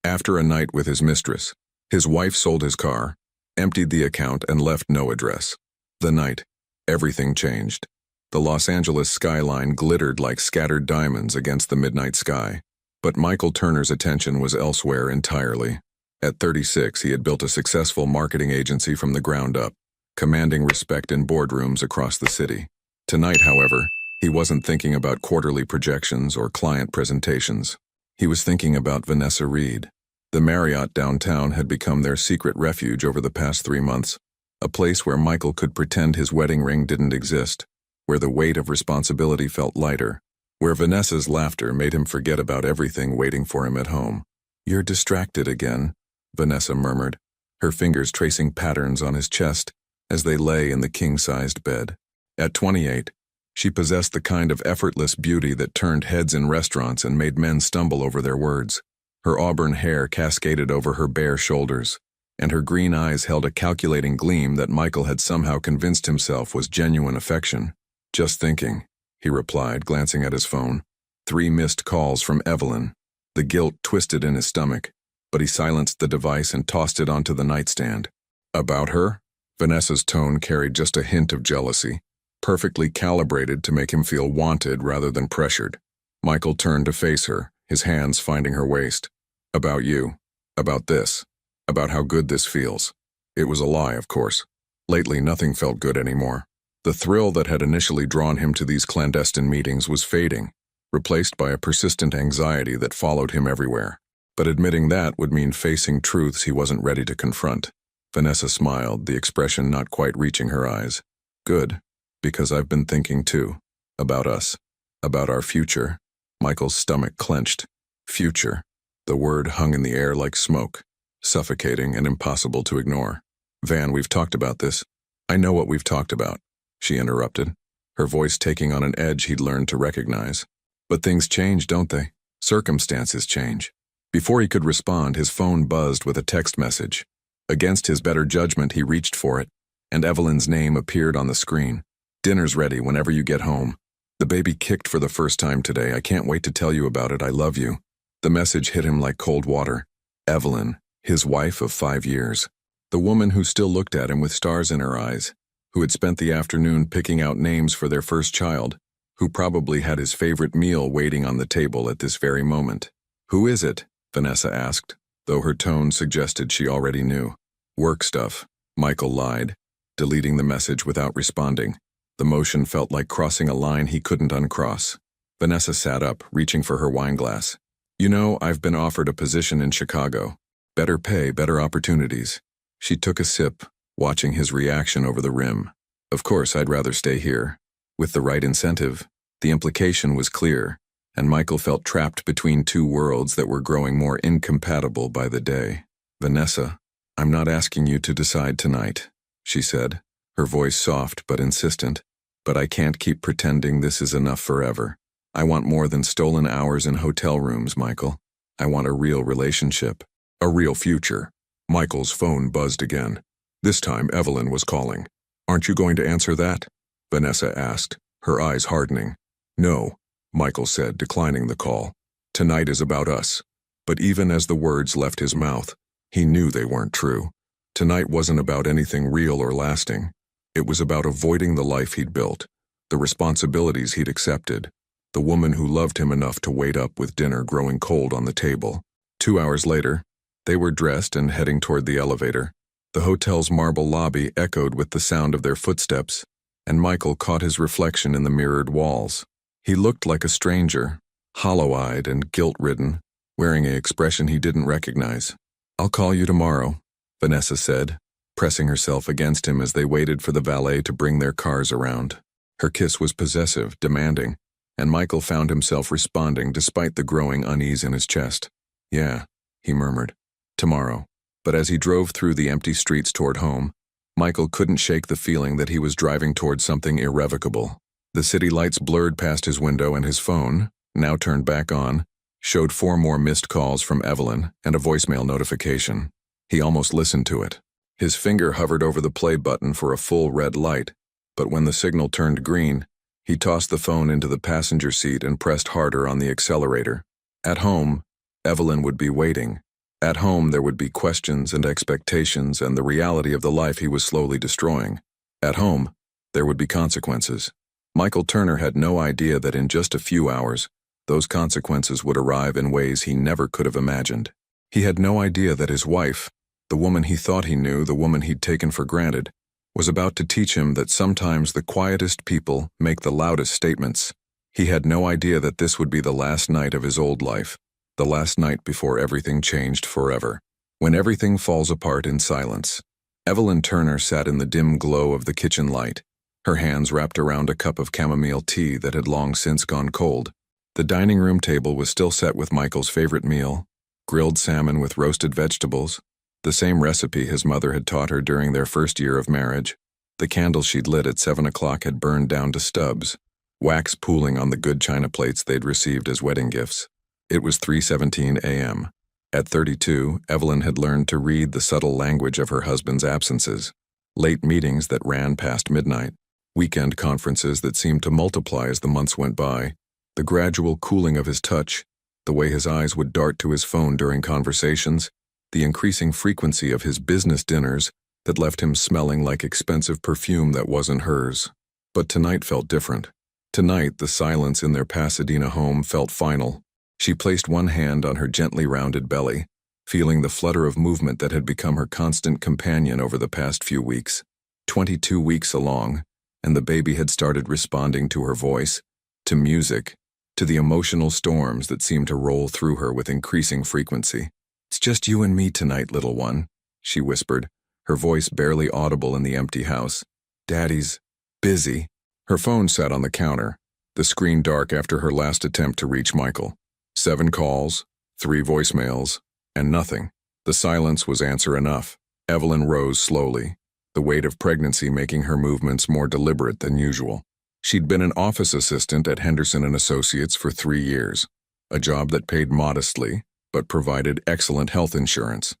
After a night with his mistress, his wife sold his car, emptied the account, and left no address. The night, everything changed. The Los Angeles skyline glittered like scattered diamonds against the midnight sky. But Michael Turner's attention was elsewhere entirely. At 36, he had built a successful marketing agency from the ground up, commanding respect in boardrooms across the city. Tonight, however, he wasn't thinking about quarterly projections or client presentations. He was thinking about Vanessa Reed. The Marriott downtown had become their secret refuge over the past 3 months, a place where Michael could pretend his wedding ring didn't exist, where the weight of responsibility felt lighter, where Vanessa's laughter made him forget about everything waiting for him at home. "You're distracted again," Vanessa murmured, her fingers tracing patterns on his chest as they lay in the king-sized bed. At 28, she possessed the kind of effortless beauty that turned heads in restaurants and made men stumble over their words. Her auburn hair cascaded over her bare shoulders, and her green eyes held a calculating gleam that Michael had somehow convinced himself was genuine affection. "Just thinking," he replied, glancing at his phone. 3 missed calls from Evelyn. The guilt twisted in his stomach, but he silenced the device and tossed it onto the nightstand. "About her?" Vanessa's tone carried just a hint of jealousy, perfectly calibrated to make him feel wanted rather than pressured. Michael turned to face her, his hands finding her waist. "About you. About this. About how good this feels." It was a lie, of course. Lately, nothing felt good anymore. The thrill that had initially drawn him to these clandestine meetings was fading, replaced by a persistent anxiety that followed him everywhere. But admitting that would mean facing truths he wasn't ready to confront. Vanessa smiled, the expression not quite reaching her eyes. "Good, because I've been thinking too. About us. About our future." Michael's stomach clenched. Future. The word hung in the air like smoke, suffocating and impossible to ignore. "Van, we've talked about this." "I know what we've talked about," she interrupted, her voice taking on an edge he'd learned to recognize. "But things change, don't they? Circumstances change." Before he could respond, his phone buzzed with a text message. Against his better judgment, he reached for it, and Evelyn's name appeared on the screen. "Dinner's ready whenever you get home. The baby kicked for the first time today. I can't wait to tell you about it. I love you." The message hit him like cold water. Evelyn, his wife of 5 years. The woman who still looked at him with stars in her eyes, who had spent the afternoon picking out names for their first child, who probably had his favorite meal waiting on the table at this very moment. "Who is it?" Vanessa asked, though her tone suggested she already knew. "Work stuff," Michael lied, deleting the message without responding. The motion felt like crossing a line he couldn't uncross. Vanessa sat up, reaching for her wineglass. "You know, I've been offered a position in Chicago. Better pay, better opportunities." She took a sip, watching his reaction over the rim. "Of course, I'd rather stay here." With the right incentive, the implication was clear, and Michael felt trapped between 2 worlds that were growing more incompatible by the day. "Vanessa, I'm not asking you to decide tonight," she said, her voice soft but insistent. "But I can't keep pretending this is enough forever. I want more than stolen hours in hotel rooms, Michael. I want a real relationship, a real future." Michael's phone buzzed again. This time, Evelyn was calling. "Aren't you going to answer that?" Vanessa asked, her eyes hardening. "No," Michael said, declining the call. "Tonight is about us." But even as the words left his mouth, he knew they weren't true. Tonight wasn't about anything real or lasting. It was about avoiding the life he'd built, the responsibilities he'd accepted, the woman who loved him enough to wait up with dinner growing cold on the table. 2 hours later, they were dressed and heading toward the elevator. The hotel's marble lobby echoed with the sound of their footsteps, and Michael caught his reflection in the mirrored walls. He looked like a stranger, hollow-eyed and guilt-ridden, wearing an expression he didn't recognize. "I'll call you tomorrow," Vanessa said, pressing herself against him as they waited for the valet to bring their cars around. Her kiss was possessive, demanding, and Michael found himself responding despite the growing unease in his chest. "Yeah," he murmured. "Tomorrow." But as he drove through the empty streets toward home, Michael couldn't shake the feeling that he was driving toward something irrevocable. The city lights blurred past his window, and his phone, now turned back on, showed 4 more missed calls from Evelyn and a voicemail notification. He almost listened to it. His finger hovered over the play button for a full red light, but when the signal turned green, he tossed the phone into the passenger seat and pressed harder on the accelerator. At home, Evelyn would be waiting, At home, there would be questions and expectations and the reality of the life he was slowly destroying. At home, there would be consequences. Michael Turner had no idea that in just a few hours, those consequences would arrive in ways he never could have imagined. He had no idea that his wife, the woman he thought he knew, the woman he'd taken for granted, was about to teach him that sometimes the quietest people make the loudest statements. He had no idea that this would be the last night of his old life, the last night before everything changed forever. When everything falls apart in silence. Evelyn Turner sat in the dim glow of the kitchen light, her hands wrapped around a cup of chamomile tea that had long since gone cold. The dining room table was still set with Michael's favorite meal, grilled salmon with roasted vegetables, the same recipe his mother had taught her during their first year of marriage. The candles she'd lit at 7 o'clock had burned down to stubs, wax pooling on the good china plates they'd received as wedding gifts. It was 3:17 a.m. At 32, Evelyn had learned to read the subtle language of her husband's absences, late meetings that ran past midnight, weekend conferences that seemed to multiply as the months went by, the gradual cooling of his touch, the way his eyes would dart to his phone during conversations, the increasing frequency of his business dinners that left him smelling like expensive perfume that wasn't hers. But tonight felt different. Tonight, the silence in their Pasadena home felt final. She placed one hand on her gently rounded belly, feeling the flutter of movement that had become her constant companion over the past few weeks. 22 weeks along, and the baby had started responding to her voice, to music, to the emotional storms that seemed to roll through her with increasing frequency. "It's just you and me tonight, little one," she whispered, her voice barely audible in the empty house. "Daddy's busy." Her phone sat on the counter, the screen dark after her last attempt to reach Michael. 7 calls, 3 voicemails, and nothing. The silence was answer enough. Evelyn rose slowly, the weight of pregnancy making her movements more deliberate than usual. She'd been an office assistant at Henderson & Associates for 3 years, a job that paid modestly, but provided excellent health insurance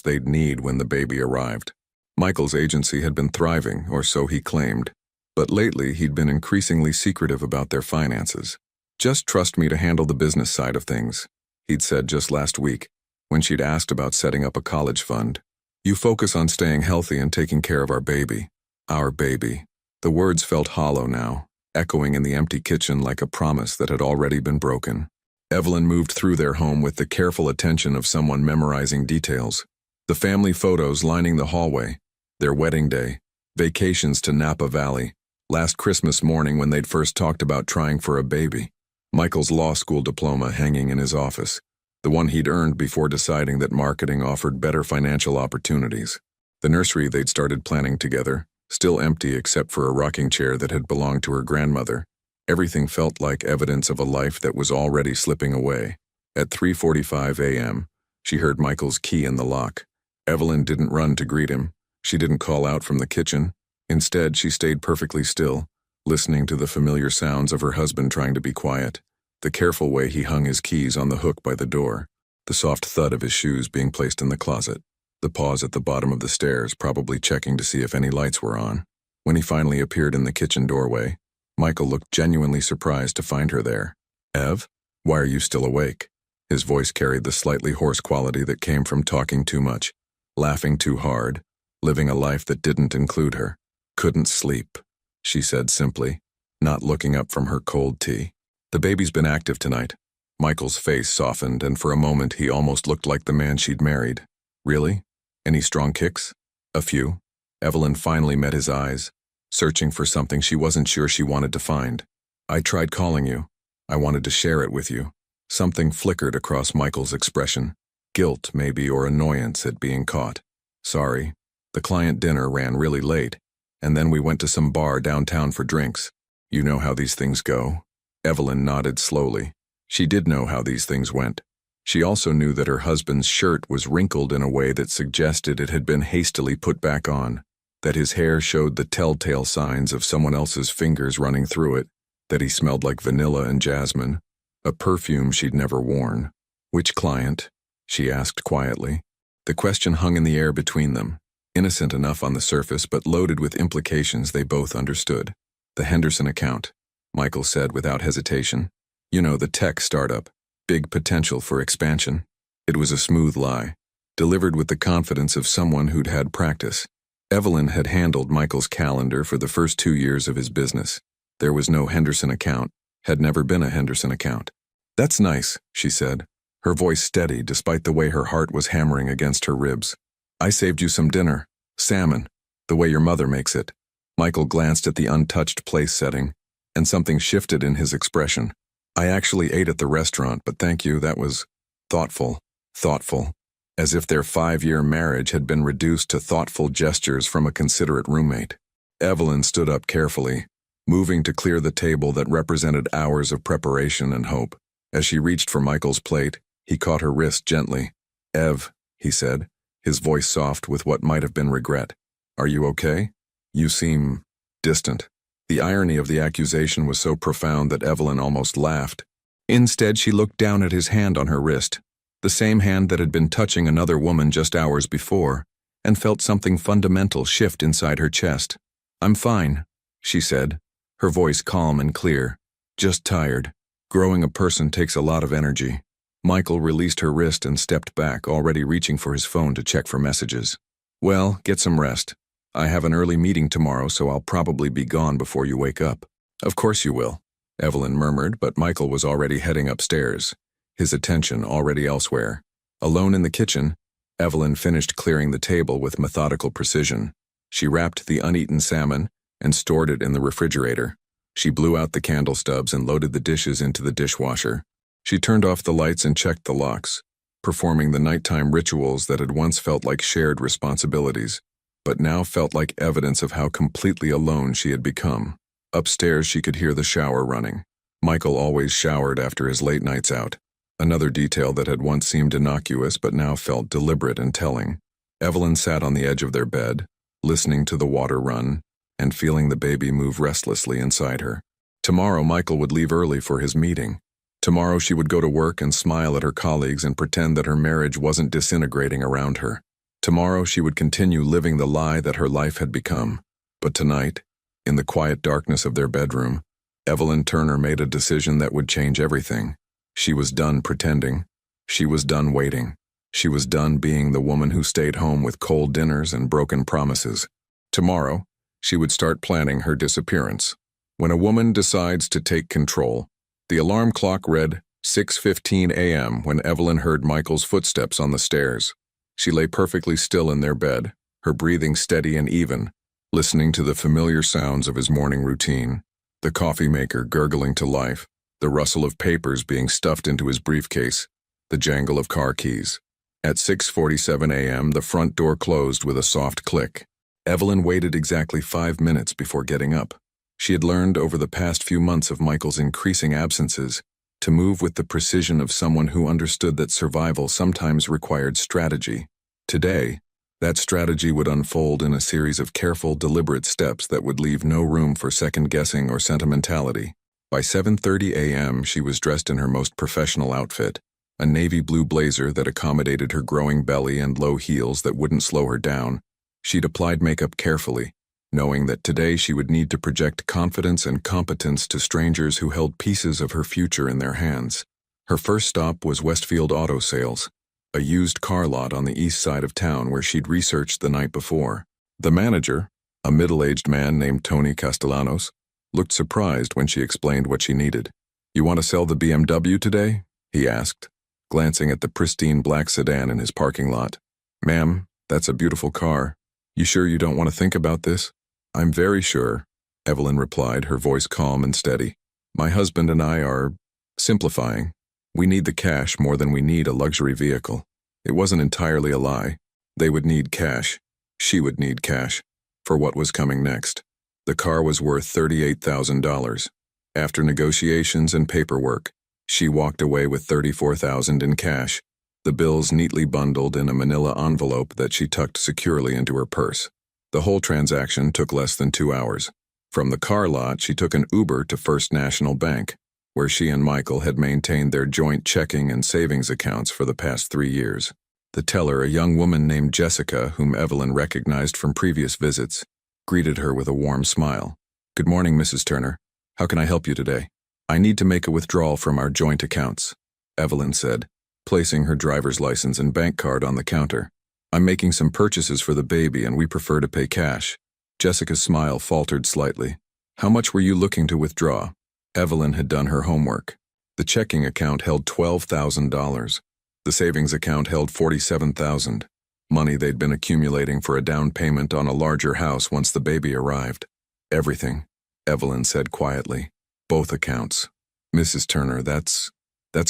they'd need when the baby arrived. Michael's agency had been thriving, or so he claimed, but lately he'd been increasingly secretive about their finances. "Just trust me to handle the business side of things," he'd said just last week, when she'd asked about setting up a college fund. "You focus on staying healthy and taking care of our baby." Our baby. The words felt hollow now, echoing in the empty kitchen like a promise that had already been broken. Evelyn moved through their home with the careful attention of someone memorizing details. The family photos lining the hallway, their wedding day, vacations to Napa Valley, last Christmas morning when they'd first talked about trying for a baby, Michael's law school diploma hanging in his office, the one he'd earned before deciding that marketing offered better financial opportunities. The nursery they'd started planning together, still empty except for a rocking chair that had belonged to her grandmother. Everything felt like evidence of a life that was already slipping away. At 3:45 a.m., she heard Michael's key in the lock. Evelyn didn't run to greet him. She didn't call out from the kitchen. Instead, she stayed perfectly still, listening to the familiar sounds of her husband trying to be quiet, the careful way he hung his keys on the hook by the door, the soft thud of his shoes being placed in the closet, the pause at the bottom of the stairs, probably checking to see if any lights were on. When he finally appeared in the kitchen doorway, Michael looked genuinely surprised to find her there. "Ev, why are you still awake?" His voice carried the slightly hoarse quality that came from talking too much, laughing too hard, living a life that didn't include her. "Couldn't sleep," she said simply, not looking up from her cold tea. "The baby's been active tonight." Michael's face softened, and for a moment he almost looked like the man she'd married. "Really? Any strong kicks?" "A few." Evelyn finally met his eyes, searching for something she wasn't sure she wanted to find. "I tried calling you. I wanted to share it with you." Something flickered across Michael's expression. Guilt, maybe, or annoyance at being caught. "Sorry. The client dinner ran really late, and then we went to some bar downtown for drinks. You know how these things go." Evelyn nodded slowly. She did know how these things went. She also knew that her husband's shirt was wrinkled in a way that suggested it had been hastily put back on, that his hair showed the telltale signs of someone else's fingers running through it, that he smelled like vanilla and jasmine, a perfume she'd never worn. "Which client?" she asked quietly. The question hung in the air between them, innocent enough on the surface but loaded with implications they both understood. "The Henderson account," Michael said without hesitation. "You know, the tech startup. Big potential for expansion." It was a smooth lie, delivered with the confidence of someone who'd had practice. Evelyn had handled Michael's calendar for the first 2 years of his business. There was no Henderson account, had never been a Henderson account. "That's nice," she said, her voice steady despite the way her heart was hammering against her ribs. "I saved you some dinner. Salmon. The way your mother makes it." Michael glanced at the untouched place setting, and something shifted in his expression. "I actually ate at the restaurant, but thank you, that was thoughtful." Thoughtful. As if their 5-year marriage had been reduced to thoughtful gestures from a considerate roommate. Evelyn stood up carefully, moving to clear the table that represented hours of preparation and hope. As she reached for Michael's plate, he caught her wrist gently. "Ev," he said, his voice soft with what might have been regret. "Are you okay? You seem distant." The irony of the accusation was so profound that Evelyn almost laughed. Instead, she looked down at his hand on her wrist, the same hand that had been touching another woman just hours before, and felt something fundamental shift inside her chest. "I'm fine," she said, her voice calm and clear. "Just tired. Growing a person takes a lot of energy." Michael released her wrist and stepped back, already reaching for his phone to check for messages. "Well, get some rest. I have an early meeting tomorrow, so I'll probably be gone before you wake up." "Of course you will," Evelyn murmured, but Michael was already heading upstairs, his attention already elsewhere. Alone in the kitchen, Evelyn finished clearing the table with methodical precision. She wrapped the uneaten salmon and stored it in the refrigerator. She blew out the candle stubs and loaded the dishes into the dishwasher. She turned off the lights and checked the locks, performing the nighttime rituals that had once felt like shared responsibilities, but now felt like evidence of how completely alone she had become. Upstairs, she could hear the shower running. Michael always showered after his late nights out, another detail that had once seemed innocuous but now felt deliberate and telling. Evelyn sat on the edge of their bed, listening to the water run, and feeling the baby move restlessly inside her. Tomorrow, Michael would leave early for his meeting. Tomorrow, she would go to work and smile at her colleagues and pretend that her marriage wasn't disintegrating around her. Tomorrow, she would continue living the lie that her life had become. But tonight, in the quiet darkness of their bedroom, Evelyn Turner made a decision that would change everything. She was done pretending. She was done waiting. She was done being the woman who stayed home with cold dinners and broken promises. Tomorrow, she would start planning her disappearance. When a woman decides to take control, the alarm clock read 6:15 a.m. when Evelyn heard Michael's footsteps on the stairs. She lay perfectly still in their bed, her breathing steady and even, listening to the familiar sounds of his morning routine, the coffee maker gurgling to life, the rustle of papers being stuffed into his briefcase, the jangle of car keys. At 6:47 a.m., the front door closed with a soft click. Evelyn waited exactly 5 minutes before getting up. She had learned over the past few months of Michael's increasing absences to move with the precision of someone who understood that survival sometimes required strategy. Today, that strategy would unfold in a series of careful, deliberate steps that would leave no room for second-guessing or sentimentality. By 7:30 a.m., she was dressed in her most professional outfit, a navy blue blazer that accommodated her growing belly and low heels that wouldn't slow her down. She'd applied makeup carefully, knowing that today she would need to project confidence and competence to strangers who held pieces of her future in their hands. Her first stop was Westfield Auto Sales, a used car lot on the east side of town where she'd researched the night before. The manager, a middle-aged man named Tony Castellanos, looked surprised when she explained what she needed. "You want to sell the BMW today?" he asked, glancing at the pristine black sedan in his parking lot. "Ma'am, that's a beautiful car. You sure you don't want to think about this?" "I'm very sure," Evelyn replied, her voice calm and steady. "My husband and I are simplifying. We need the cash more than we need a luxury vehicle." It wasn't entirely a lie. They would need cash. She would need cash for what was coming next. The car was worth $38,000. After negotiations and paperwork, she walked away with $34,000 in cash, the bills neatly bundled in a manila envelope that she tucked securely into her purse. The whole transaction took less than 2 hours. From the car lot, she took an Uber to First National Bank, where she and Michael had maintained their joint checking and savings accounts for the past 3 years. The teller, a young woman named Jessica, whom Evelyn recognized from previous visits, greeted her with a warm smile. "Good morning, Mrs. Turner. How can I help you today?" "I need to make a withdrawal from our joint accounts," Evelyn said, placing her driver's license and bank card on the counter. I'm making some purchases for the baby and we prefer to pay cash. Jessica's smile faltered slightly. How much were you looking to withdraw? Evelyn had done her homework. The checking account held $12,000. The savings account held $47,000. Money they'd been accumulating for a down payment on a larger house once the baby arrived. Everything, Evelyn said quietly. Both accounts. Mrs. Turner, that's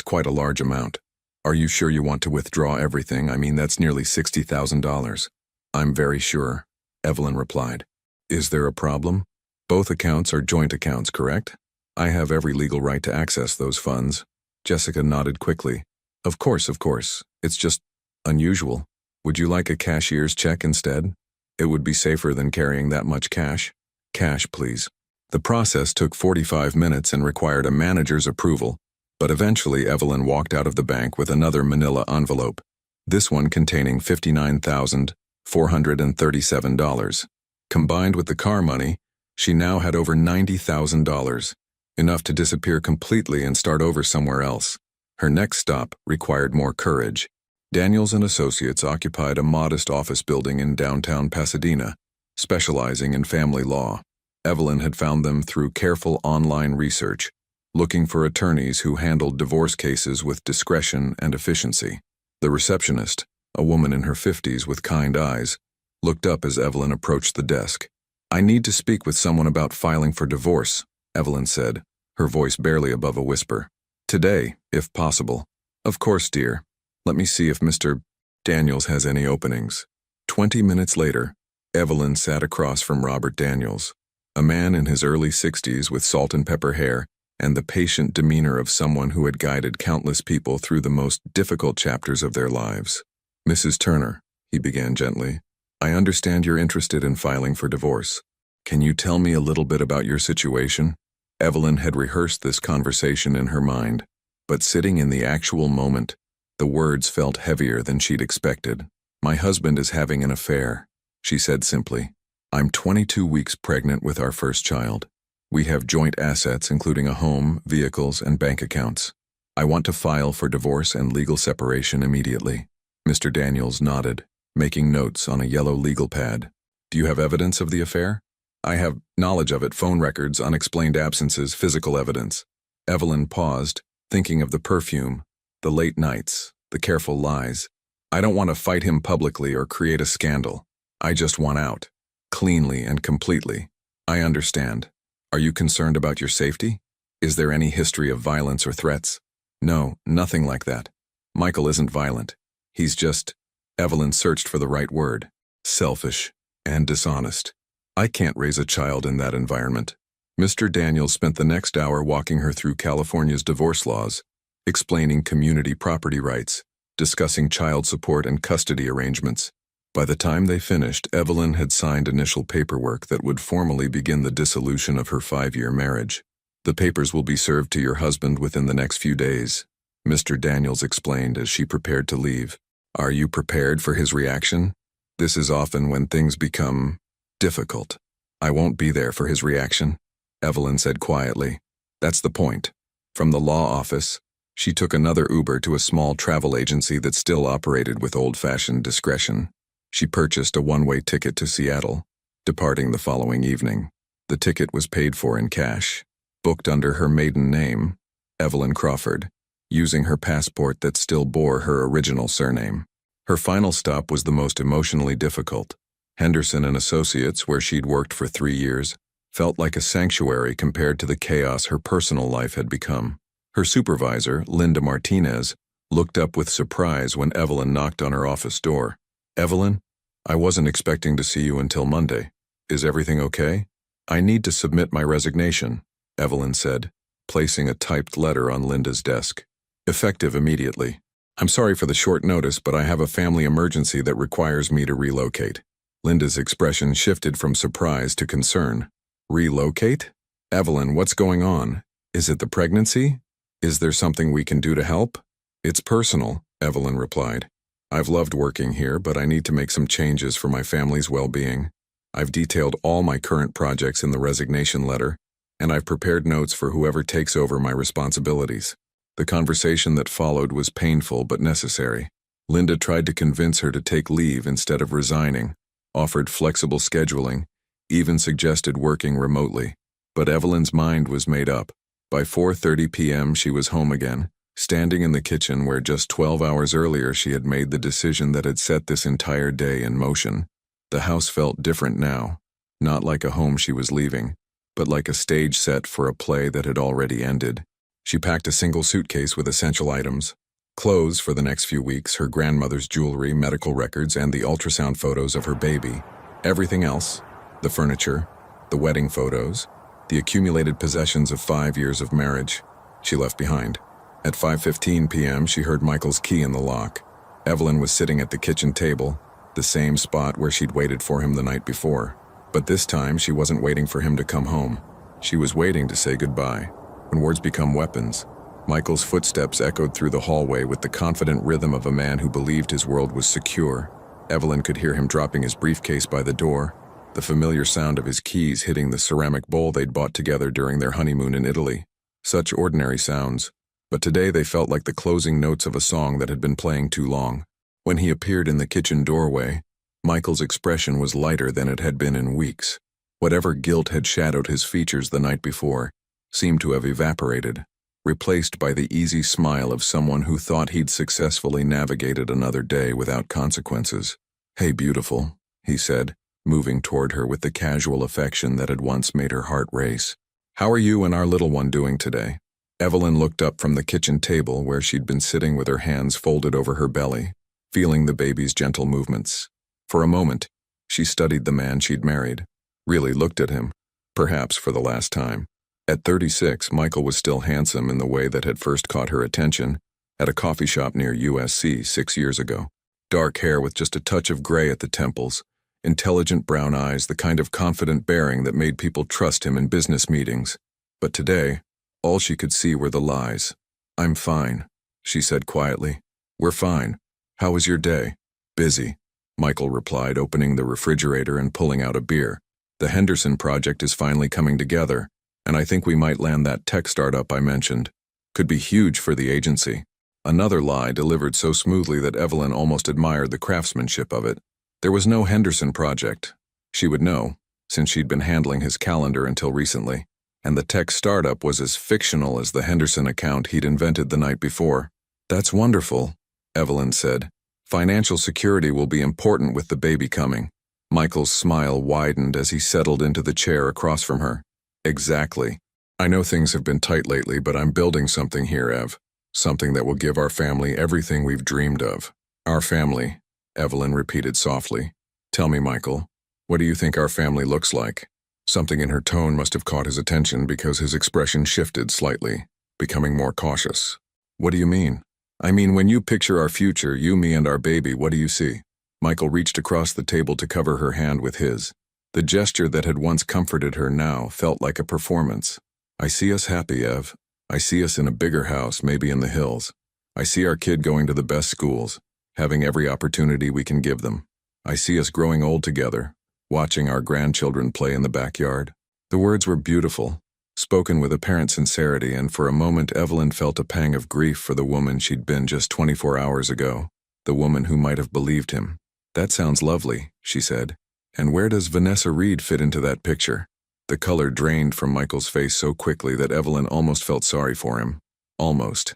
quite a large amount. Are you sure you want to withdraw everything? I mean, that's nearly $60,000. I'm very sure, Evelyn replied. Is there a problem? Both accounts are joint accounts, correct? I have every legal right to access those funds. Jessica nodded quickly. Of course. It's just unusual. Would you like a cashier's check instead? It would be safer than carrying that much cash. Cash, please. The process took 45 minutes and required a manager's approval, but eventually Evelyn walked out of the bank with another manila envelope, this one containing $59,437. Combined with the car money, she now had over $90,000, enough to disappear completely and start over somewhere else. Her next stop required more courage. Daniels & Associates occupied a modest office building in downtown Pasadena, specializing in family law. Evelyn had found them through careful online research, looking for attorneys who handled divorce cases with discretion and efficiency. The receptionist, a woman in her 50s with kind eyes, looked up as Evelyn approached the desk. I need to speak with someone about filing for divorce, Evelyn said, her voice barely above a whisper. Today, if possible. Of course, dear. Let me see if Mr. Daniels has any openings. 20 minutes later, Evelyn sat across from Robert Daniels, a man in his early 60s with salt and pepper hair and the patient demeanor of someone who had guided countless people through the most difficult chapters of their lives. Mrs. Turner, he began gently, I understand you're interested in filing for divorce. Can you tell me a little bit about your situation? Evelyn had rehearsed this conversation in her mind, but sitting in the actual moment, the words felt heavier than she'd expected. My husband is having an affair, she said simply. I'm 22 weeks pregnant with our first child. We have joint assets including a home, vehicles, and bank accounts. I want to file for divorce and legal separation immediately. Mr. Daniels nodded, making notes on a yellow legal pad. Do you have evidence of the affair? I have knowledge of it, phone records, unexplained absences, physical evidence. Evelyn paused, thinking of the perfume, the late nights, the careful lies. I don't want to fight him publicly or create a scandal. I just want out. Cleanly and completely. I understand. Are you concerned about your safety? Is there any history of violence or threats? No, nothing like that. Michael isn't violent. He's just, Evelyn searched for the right word, selfish and dishonest. I can't raise a child in that environment. Mr. Daniels spent the next hour walking her through California's divorce laws, explaining community property rights, discussing child support and custody arrangements. By the time they finished, Evelyn had signed initial paperwork that would formally begin the dissolution of her 5-year marriage. The papers will be served to your husband within the next few days, Mr. Daniels explained as she prepared to leave. Are you prepared for his reaction? This is often when things become difficult. I won't be there for his reaction, Evelyn said quietly. That's the point. From the law office, she took another Uber to a small travel agency that still operated with old-fashioned discretion. She purchased a one-way ticket to Seattle, departing the following evening. The ticket was paid for in cash, booked under her maiden name, Evelyn Crawford, using her passport that still bore her original surname. Her final stop was the most emotionally difficult. Henderson and Associates, where she'd worked for 3 years, felt like a sanctuary compared to the chaos her personal life had become. Her supervisor, Linda Martinez, looked up with surprise when Evelyn knocked on her office door. Evelyn, I wasn't expecting to see you until Monday. Is everything okay? I need to submit my resignation, Evelyn said, placing a typed letter on Linda's desk. Effective immediately. I'm sorry for the short notice, but I have a family emergency that requires me to relocate. Linda's expression shifted from surprise to concern. Relocate? Evelyn, what's going on? Is it the pregnancy? Is there something we can do to help? It's personal, Evelyn replied. I've loved working here, but I need to make some changes for my family's well-being. I've detailed all my current projects in the resignation letter, and I've prepared notes for whoever takes over my responsibilities. The conversation that followed was painful but necessary. Linda tried to convince her to take leave instead of resigning, offered flexible scheduling, even suggested working remotely. But Evelyn's mind was made up. By 4:30 p.m. she was home again, standing in the kitchen where just 12 hours earlier she had made the decision that had set this entire day in motion. The house felt different now, not like a home she was leaving, but like a stage set for a play that had already ended. She packed a single suitcase with essential items, clothes for the next few weeks, her grandmother's jewelry, medical records, and the ultrasound photos of her baby. Everything else, the furniture, the wedding photos, the accumulated possessions of 5 years of marriage, she left behind. At 5:15 p.m. she heard Michael's key in the lock. Evelyn was sitting at the kitchen table, the same spot where she'd waited for him the night before. But this time she wasn't waiting for him to come home. She was waiting to say goodbye. When words become weapons, Michael's footsteps echoed through the hallway with the confident rhythm of a man who believed his world was secure. Evelyn could hear him dropping his briefcase by the door, the familiar sound of his keys hitting the ceramic bowl they'd bought together during their honeymoon in Italy. Such ordinary sounds, but today they felt like the closing notes of a song that had been playing too long. When he appeared in the kitchen doorway, Michael's expression was lighter than it had been in weeks. Whatever guilt had shadowed his features the night before seemed to have evaporated, replaced by the easy smile of someone who thought he'd successfully navigated another day without consequences. "Hey, beautiful," he said, moving toward her with the casual affection that had once made her heart race. "How are you and our little one doing today?" Evelyn looked up from the kitchen table where she'd been sitting with her hands folded over her belly, feeling the baby's gentle movements. For a moment, she studied the man she'd married, really looked at him, perhaps for the last time. At 36, Michael was still handsome in the way that had first caught her attention at a coffee shop near USC 6 years ago. Dark hair with just a touch of gray at the temples, intelligent brown eyes, the kind of confident bearing that made people trust him in business meetings. But today, all she could see were the lies. "I'm fine," she said quietly. "We're fine. How was your day?" "Busy," Michael replied, opening the refrigerator and pulling out a beer. "The Henderson project is finally coming together, and I think we might land that tech startup I mentioned. Could be huge for the agency." Another lie delivered so smoothly that Evelyn almost admired the craftsmanship of it. There was no Henderson project. She would know, since she'd been handling his calendar until recently, and the tech startup was as fictional as the Henderson account he'd invented the night before. "That's wonderful," Evelyn said. "Financial security will be important with the baby coming." Michael's smile widened as he settled into the chair across from her. "Exactly. I know things have been tight lately, but I'm building something here, Ev. Something that will give our family everything we've dreamed of." "Our family," Evelyn repeated softly. "Tell me, Michael, what do you think our family looks like?" Something in her tone must have caught his attention because his expression shifted slightly, becoming more cautious. "What do you mean?" "I mean, when you picture our future, you, me, and our baby, what do you see?" Michael reached across the table to cover her hand with his. The gesture that had once comforted her now felt like a performance. "I see us happy, Ev. I see us in a bigger house, maybe in the hills. I see our kid going to the best schools, having every opportunity we can give them. I see us growing old together, watching our grandchildren play in the backyard." The words were beautiful, spoken with apparent sincerity, and for a moment Evelyn felt a pang of grief for the woman she'd been just 24 hours ago, the woman who might have believed him. "That sounds lovely," she said. "And where does Vanessa Reed fit into that picture?" The color drained from Michael's face so quickly that Evelyn almost felt sorry for him. Almost.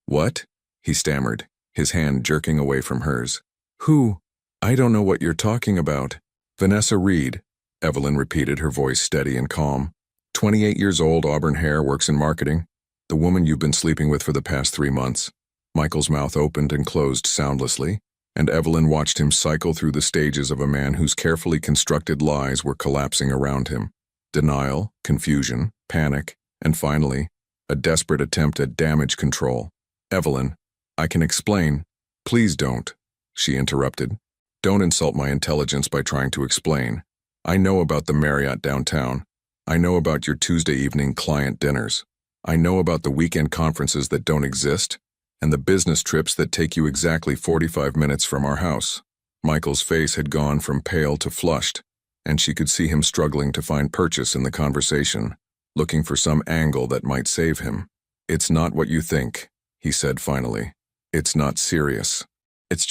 What?" he stammered, his hand jerking away from hers. "Who? I don't know what you're talking about." "Vanessa Reed," Evelyn repeated, her voice steady and calm. 28 years old, auburn hair, works in marketing. The woman you've been sleeping with for the past 3 months. Michael's mouth opened and closed soundlessly, and Evelyn watched him cycle through the stages of a man whose carefully constructed lies were collapsing around him. Denial, confusion, panic, and finally, a desperate attempt at damage control. "Evelyn, I can explain." "Please don't," she interrupted. "Don't insult my intelligence by trying to explain. I know about the Marriott downtown. I know about your Tuesday evening client dinners. I know about the weekend conferences that don't exist, and the business trips that take you exactly 45 minutes from our house." Michael's face had gone from pale to flushed, and she could see him struggling to find purchase in the conversation, looking for some angle that might save him. It's not what you think, he said finally. It's not serious. It's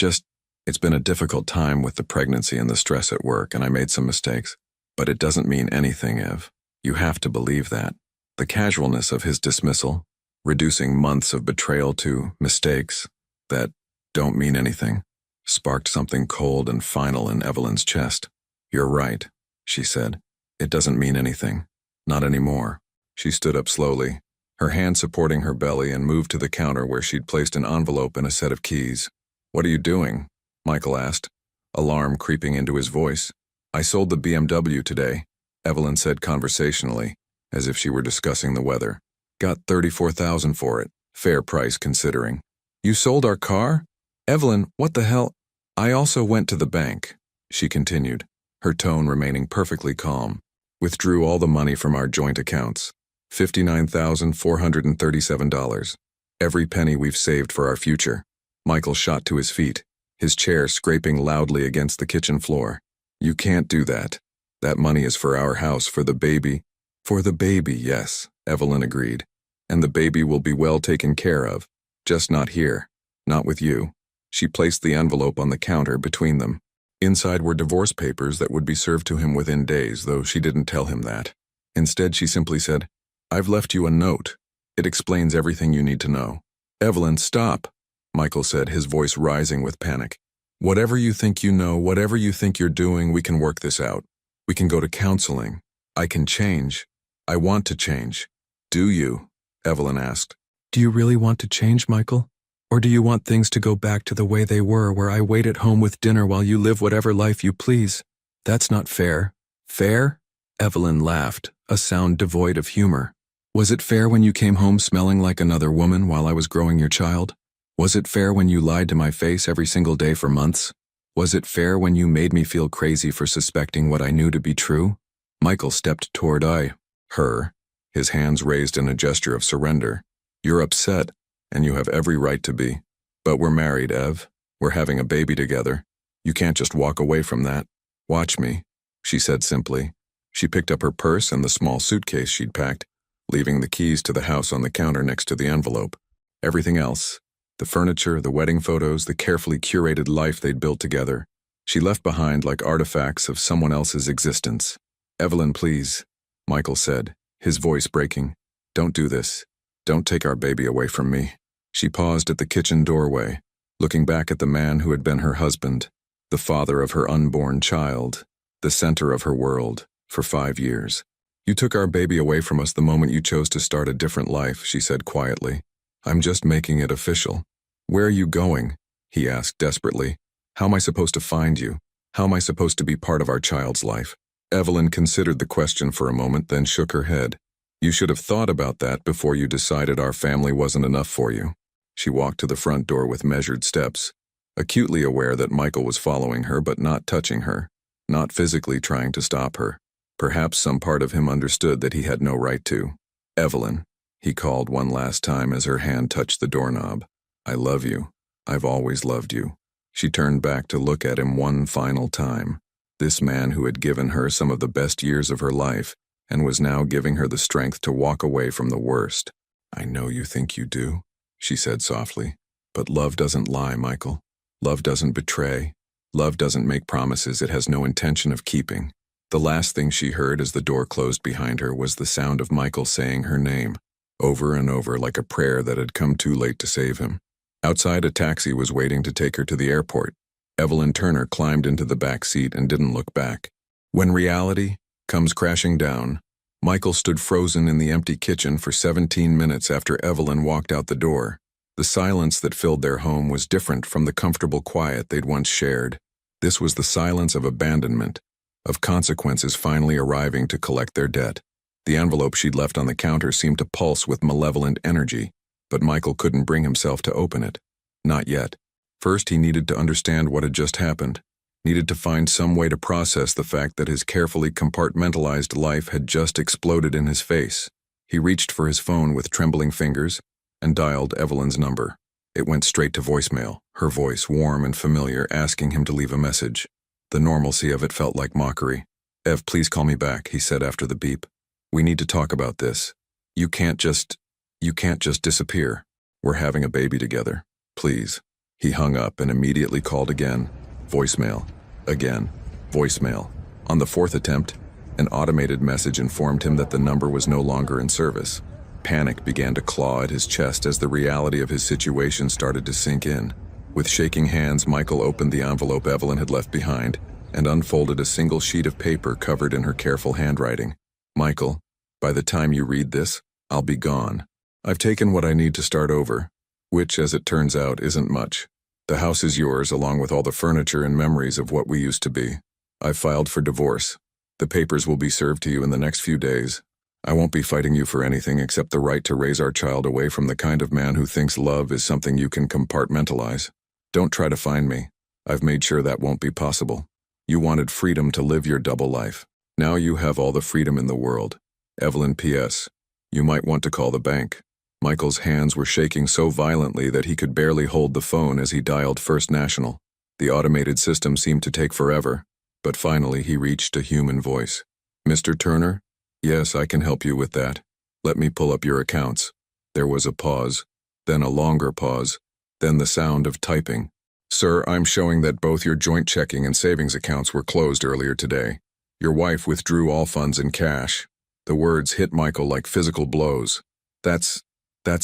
been a difficult time with the pregnancy and the stress at work, and I made some mistakes. But it doesn't mean anything, Ev. You have to believe that. The casualness of his dismissal, reducing months of betrayal to mistakes that don't mean anything, sparked something cold and final in Evelyn's chest. You're right, she said. It doesn't mean anything. Not anymore. She stood up slowly, her hand supporting her belly, and moved to the counter where she'd placed an envelope and a set of keys. What are you doing? Michael asked, alarm creeping into his voice. I sold the BMW today, Evelyn said conversationally, as if she were discussing the weather. Got $34,000 for it, fair price considering. You sold our car? Evelyn, what the hell? I also went to the bank, she continued, her tone remaining perfectly calm. Withdrew all the money from our joint accounts. $59,437. Every penny we've saved for our future. Michael shot to his feet, his chair scraping loudly against the kitchen floor. You can't do that. That money is for our house, for the baby. For the baby, yes, Evelyn agreed. And the baby will be well taken care of. Just not here. Not with you. She placed the envelope on the counter between them. Inside were divorce papers that would be served to him within days, though she didn't tell him that. Instead, she simply said, I've left you a note. It explains everything you need to know. Evelyn, stop, Michael said, his voice rising with panic. Whatever you think you know, whatever you think you're doing, we can work this out. We can go to counseling. I can change. I want to change. Do you? Evelyn asked. Do you really want to change, Michael? Or do you want things to go back to the way they were, where I wait at home with dinner while you live whatever life you please? That's not fair. Fair? Evelyn laughed, a sound devoid of humor. Was it fair when you came home smelling like another woman while I was growing your child? Was it fair when you lied to my face every single day for months? Was it fair when you made me feel crazy for suspecting what I knew to be true? Michael stepped toward her, his hands raised in a gesture of surrender. You're upset, and you have every right to be. But we're married, Ev. We're having a baby together. You can't just walk away from that. Watch me, she said simply. She picked up her purse and the small suitcase she'd packed, leaving the keys to the house on the counter next to the envelope. Everything else, the furniture, the wedding photos, the carefully curated life they'd built together, she left behind like artifacts of someone else's existence. Evelyn, please, Michael said, his voice breaking. Don't do this. Don't take our baby away from me. She paused at the kitchen doorway, looking back at the man who had been her husband, the father of her unborn child, the center of her world, for 5 years. You took our baby away from us the moment you chose to start a different life, she said quietly. I'm just making it official. Where are you going? He asked desperately. How am I supposed to find you? How am I supposed to be part of our child's life? Evelyn considered the question for a moment, then shook her head. You should have thought about that before you decided our family wasn't enough for you. She walked to the front door with measured steps, acutely aware that Michael was following her but not touching her, not physically trying to stop her. Perhaps some part of him understood that he had no right to. Evelyn, he called one last time as her hand touched the doorknob. I love you. I've always loved you. She turned back to look at him one final time. This man who had given her some of the best years of her life and was now giving her the strength to walk away from the worst. I know you think you do, she said softly. But love doesn't lie, Michael. Love doesn't betray. Love doesn't make promises it has no intention of keeping. The last thing she heard as the door closed behind her was the sound of Michael saying her name, over and over like a prayer that had come too late to save him. Outside, a taxi was waiting to take her to the airport. Evelyn Turner climbed into the back seat and didn't look back. When reality comes crashing down, Michael stood frozen in the empty kitchen for 17 minutes after Evelyn walked out the door. The silence that filled their home was different from the comfortable quiet they'd once shared. This was the silence of abandonment, of consequences finally arriving to collect their debt. The envelope she'd left on the counter seemed to pulse with malevolent energy, but Michael couldn't bring himself to open it. Not yet. First, he needed to understand what had just happened, needed to find some way to process the fact that his carefully compartmentalized life had just exploded in his face. He reached for his phone with trembling fingers and dialed Evelyn's number. It went straight to voicemail, her voice warm and familiar, asking him to leave a message. The normalcy of it felt like mockery. Ev, please call me back, he said after the beep. We need to talk about this. You can't just... You can't just disappear. We're having a baby together. Please. He hung up and immediately called again. Voicemail. Again. Voicemail. On the fourth attempt, an automated message informed him that the number was no longer in service. Panic began to claw at his chest as the reality of his situation started to sink in. With shaking hands, Michael opened the envelope Evelyn had left behind and unfolded a single sheet of paper covered in her careful handwriting. Michael, by the time you read this, I'll be gone. I've taken what I need to start over, which, as it turns out, isn't much. The house is yours, along with all the furniture and memories of what we used to be. I've filed for divorce. The papers will be served to you in the next few days. I won't be fighting you for anything except the right to raise our child away from the kind of man who thinks love is something you can compartmentalize. Don't try to find me. I've made sure that won't be possible. You wanted freedom to live your double life. Now you have all the freedom in the world. Evelyn P.S. You might want to call the bank. Michael's hands were shaking so violently that he could barely hold the phone as he dialed First National. The automated system seemed to take forever, but finally he reached a human voice. Mr. Turner? Yes, I can help you with that. Let me pull up your accounts. There was a pause, then a longer pause, then the sound of typing. Sir, I'm showing that both your joint checking and savings accounts were closed earlier today. Your wife withdrew all funds in cash. The words hit Michael like physical blows. That's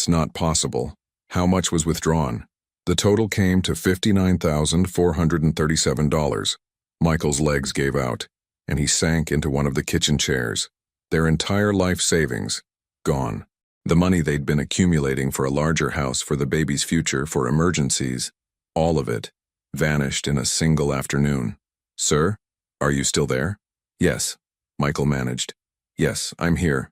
not possible. How much was withdrawn? The total came to $59,437. Michael's legs gave out, and he sank into one of the kitchen chairs. Their entire life savings, gone. The money they'd been accumulating for a larger house for the baby's future, for emergencies, all of it, vanished in a single afternoon. Sir, are you still there? Yes, Michael managed. Yes, I'm here.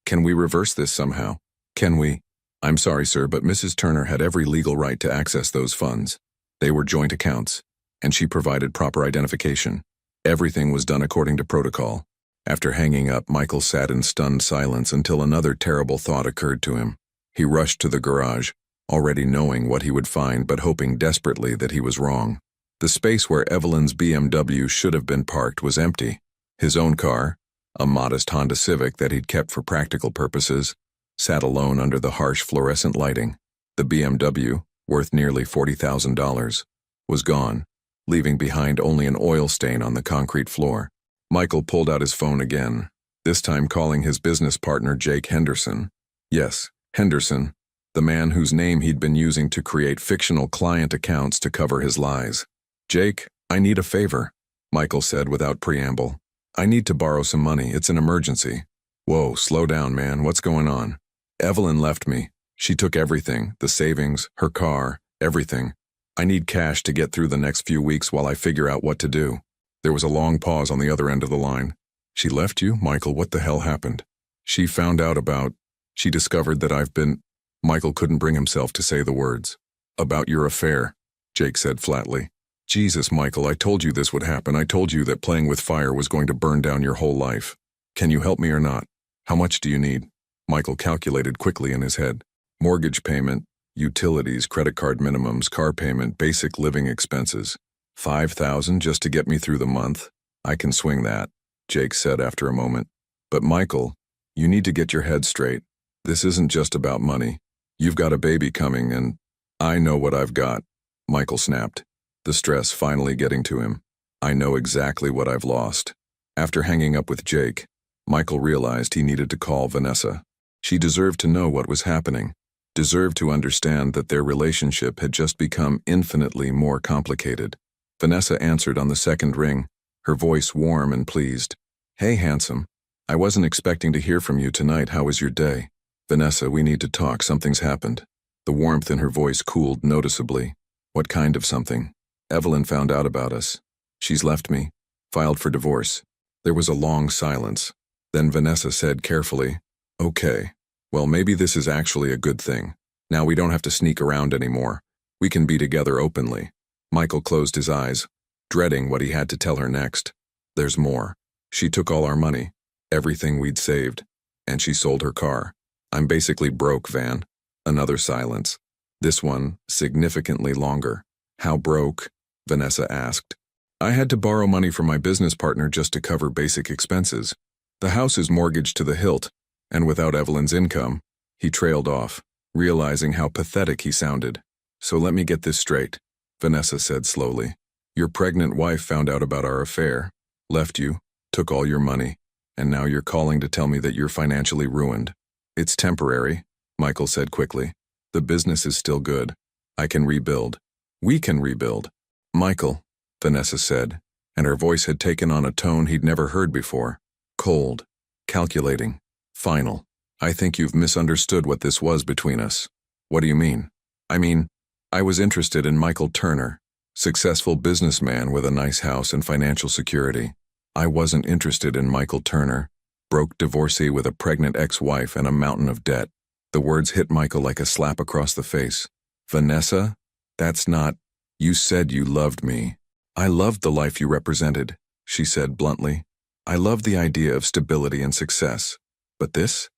Can we reverse this somehow? Can we? I'm sorry, sir, but Mrs. Turner had every legal right to access those funds. They were joint accounts, and she provided proper identification. Everything was done according to protocol. After hanging up, Michael sat in stunned silence until another terrible thought occurred to him. He rushed to the garage, already knowing what he would find but hoping desperately that he was wrong. The space where Evelyn's BMW should have been parked was empty. His own car, a modest Honda Civic that he'd kept for practical purposes, sat alone under the harsh fluorescent lighting. The BMW, worth nearly $40,000, was gone, leaving behind only an oil stain on the concrete floor. Michael pulled out his phone again, this time calling his business partner Jake Henderson. Yes, Henderson, the man whose name he'd been using to create fictional client accounts to cover his lies. Jake, I need a favor, Michael said without preamble. I need to borrow some money. It's an emergency. Whoa, slow down, man. What's going on? Evelyn left me. She took everything, the savings, her car, everything. I need cash to get through the next few weeks while I figure out what to do. There was a long pause on the other end of the line. She left you? Michael, what the hell happened? She discovered that I've been... Michael couldn't bring himself to say the words. About your affair, Jake said flatly. Jesus, Michael, I told you this would happen. I told you that playing with fire was going to burn down your whole life. Can you help me or not? How much do you need? Michael calculated quickly in his head. Mortgage payment, utilities, credit card minimums, car payment, basic living expenses. $5,000 just to get me through the month? I can swing that, Jake said after a moment. But Michael, you need to get your head straight. This isn't just about money. You've got a baby coming and I know what I've got, Michael snapped, the stress finally getting to him. I know exactly what I've lost. After hanging up with Jake, Michael realized he needed to call Vanessa. She deserved to know what was happening, deserved to understand that their relationship had just become infinitely more complicated. Vanessa answered on the second ring, her voice warm and pleased. Hey, handsome. I wasn't expecting to hear from you tonight. How was your day? Vanessa, we need to talk. Something's happened. The warmth in her voice cooled noticeably. What kind of something? Evelyn found out about us. She's left me, filed for divorce. There was a long silence. Then Vanessa said carefully, Okay, well maybe this is actually a good thing. Now we don't have to sneak around anymore. We can be together openly. Michael closed his eyes, dreading what he had to tell her next. There's more. She took all our money, everything we'd saved, and she sold her car. I'm basically broke, Van. Another silence. This one, significantly longer. How broke? Vanessa asked. I had to borrow money from my business partner just to cover basic expenses. The house is mortgaged to the hilt, and without Evelyn's income, He trailed off, realizing how pathetic he sounded. "So let me get this straight," Vanessa said slowly. "Your pregnant wife found out about our affair, left you, took all your money, and now you're calling to tell me that you're financially ruined." "It's temporary," Michael said quickly. "The business is still good. I can rebuild. We can rebuild." "Michael," Vanessa said, and her voice had taken on a tone he'd never heard before. Cold, calculating, final. "I think you've misunderstood what this was between us." "What do you mean?" "I mean, I was interested in Michael Turner, successful businessman with a nice house and financial security. I wasn't interested in Michael Turner, broke divorcee with a pregnant ex-wife and a mountain of debt." The words hit Michael like a slap across the face. "Vanessa, that's not— You said you loved me." "I loved the life you represented," she said bluntly. "I loved the idea of stability and success. But this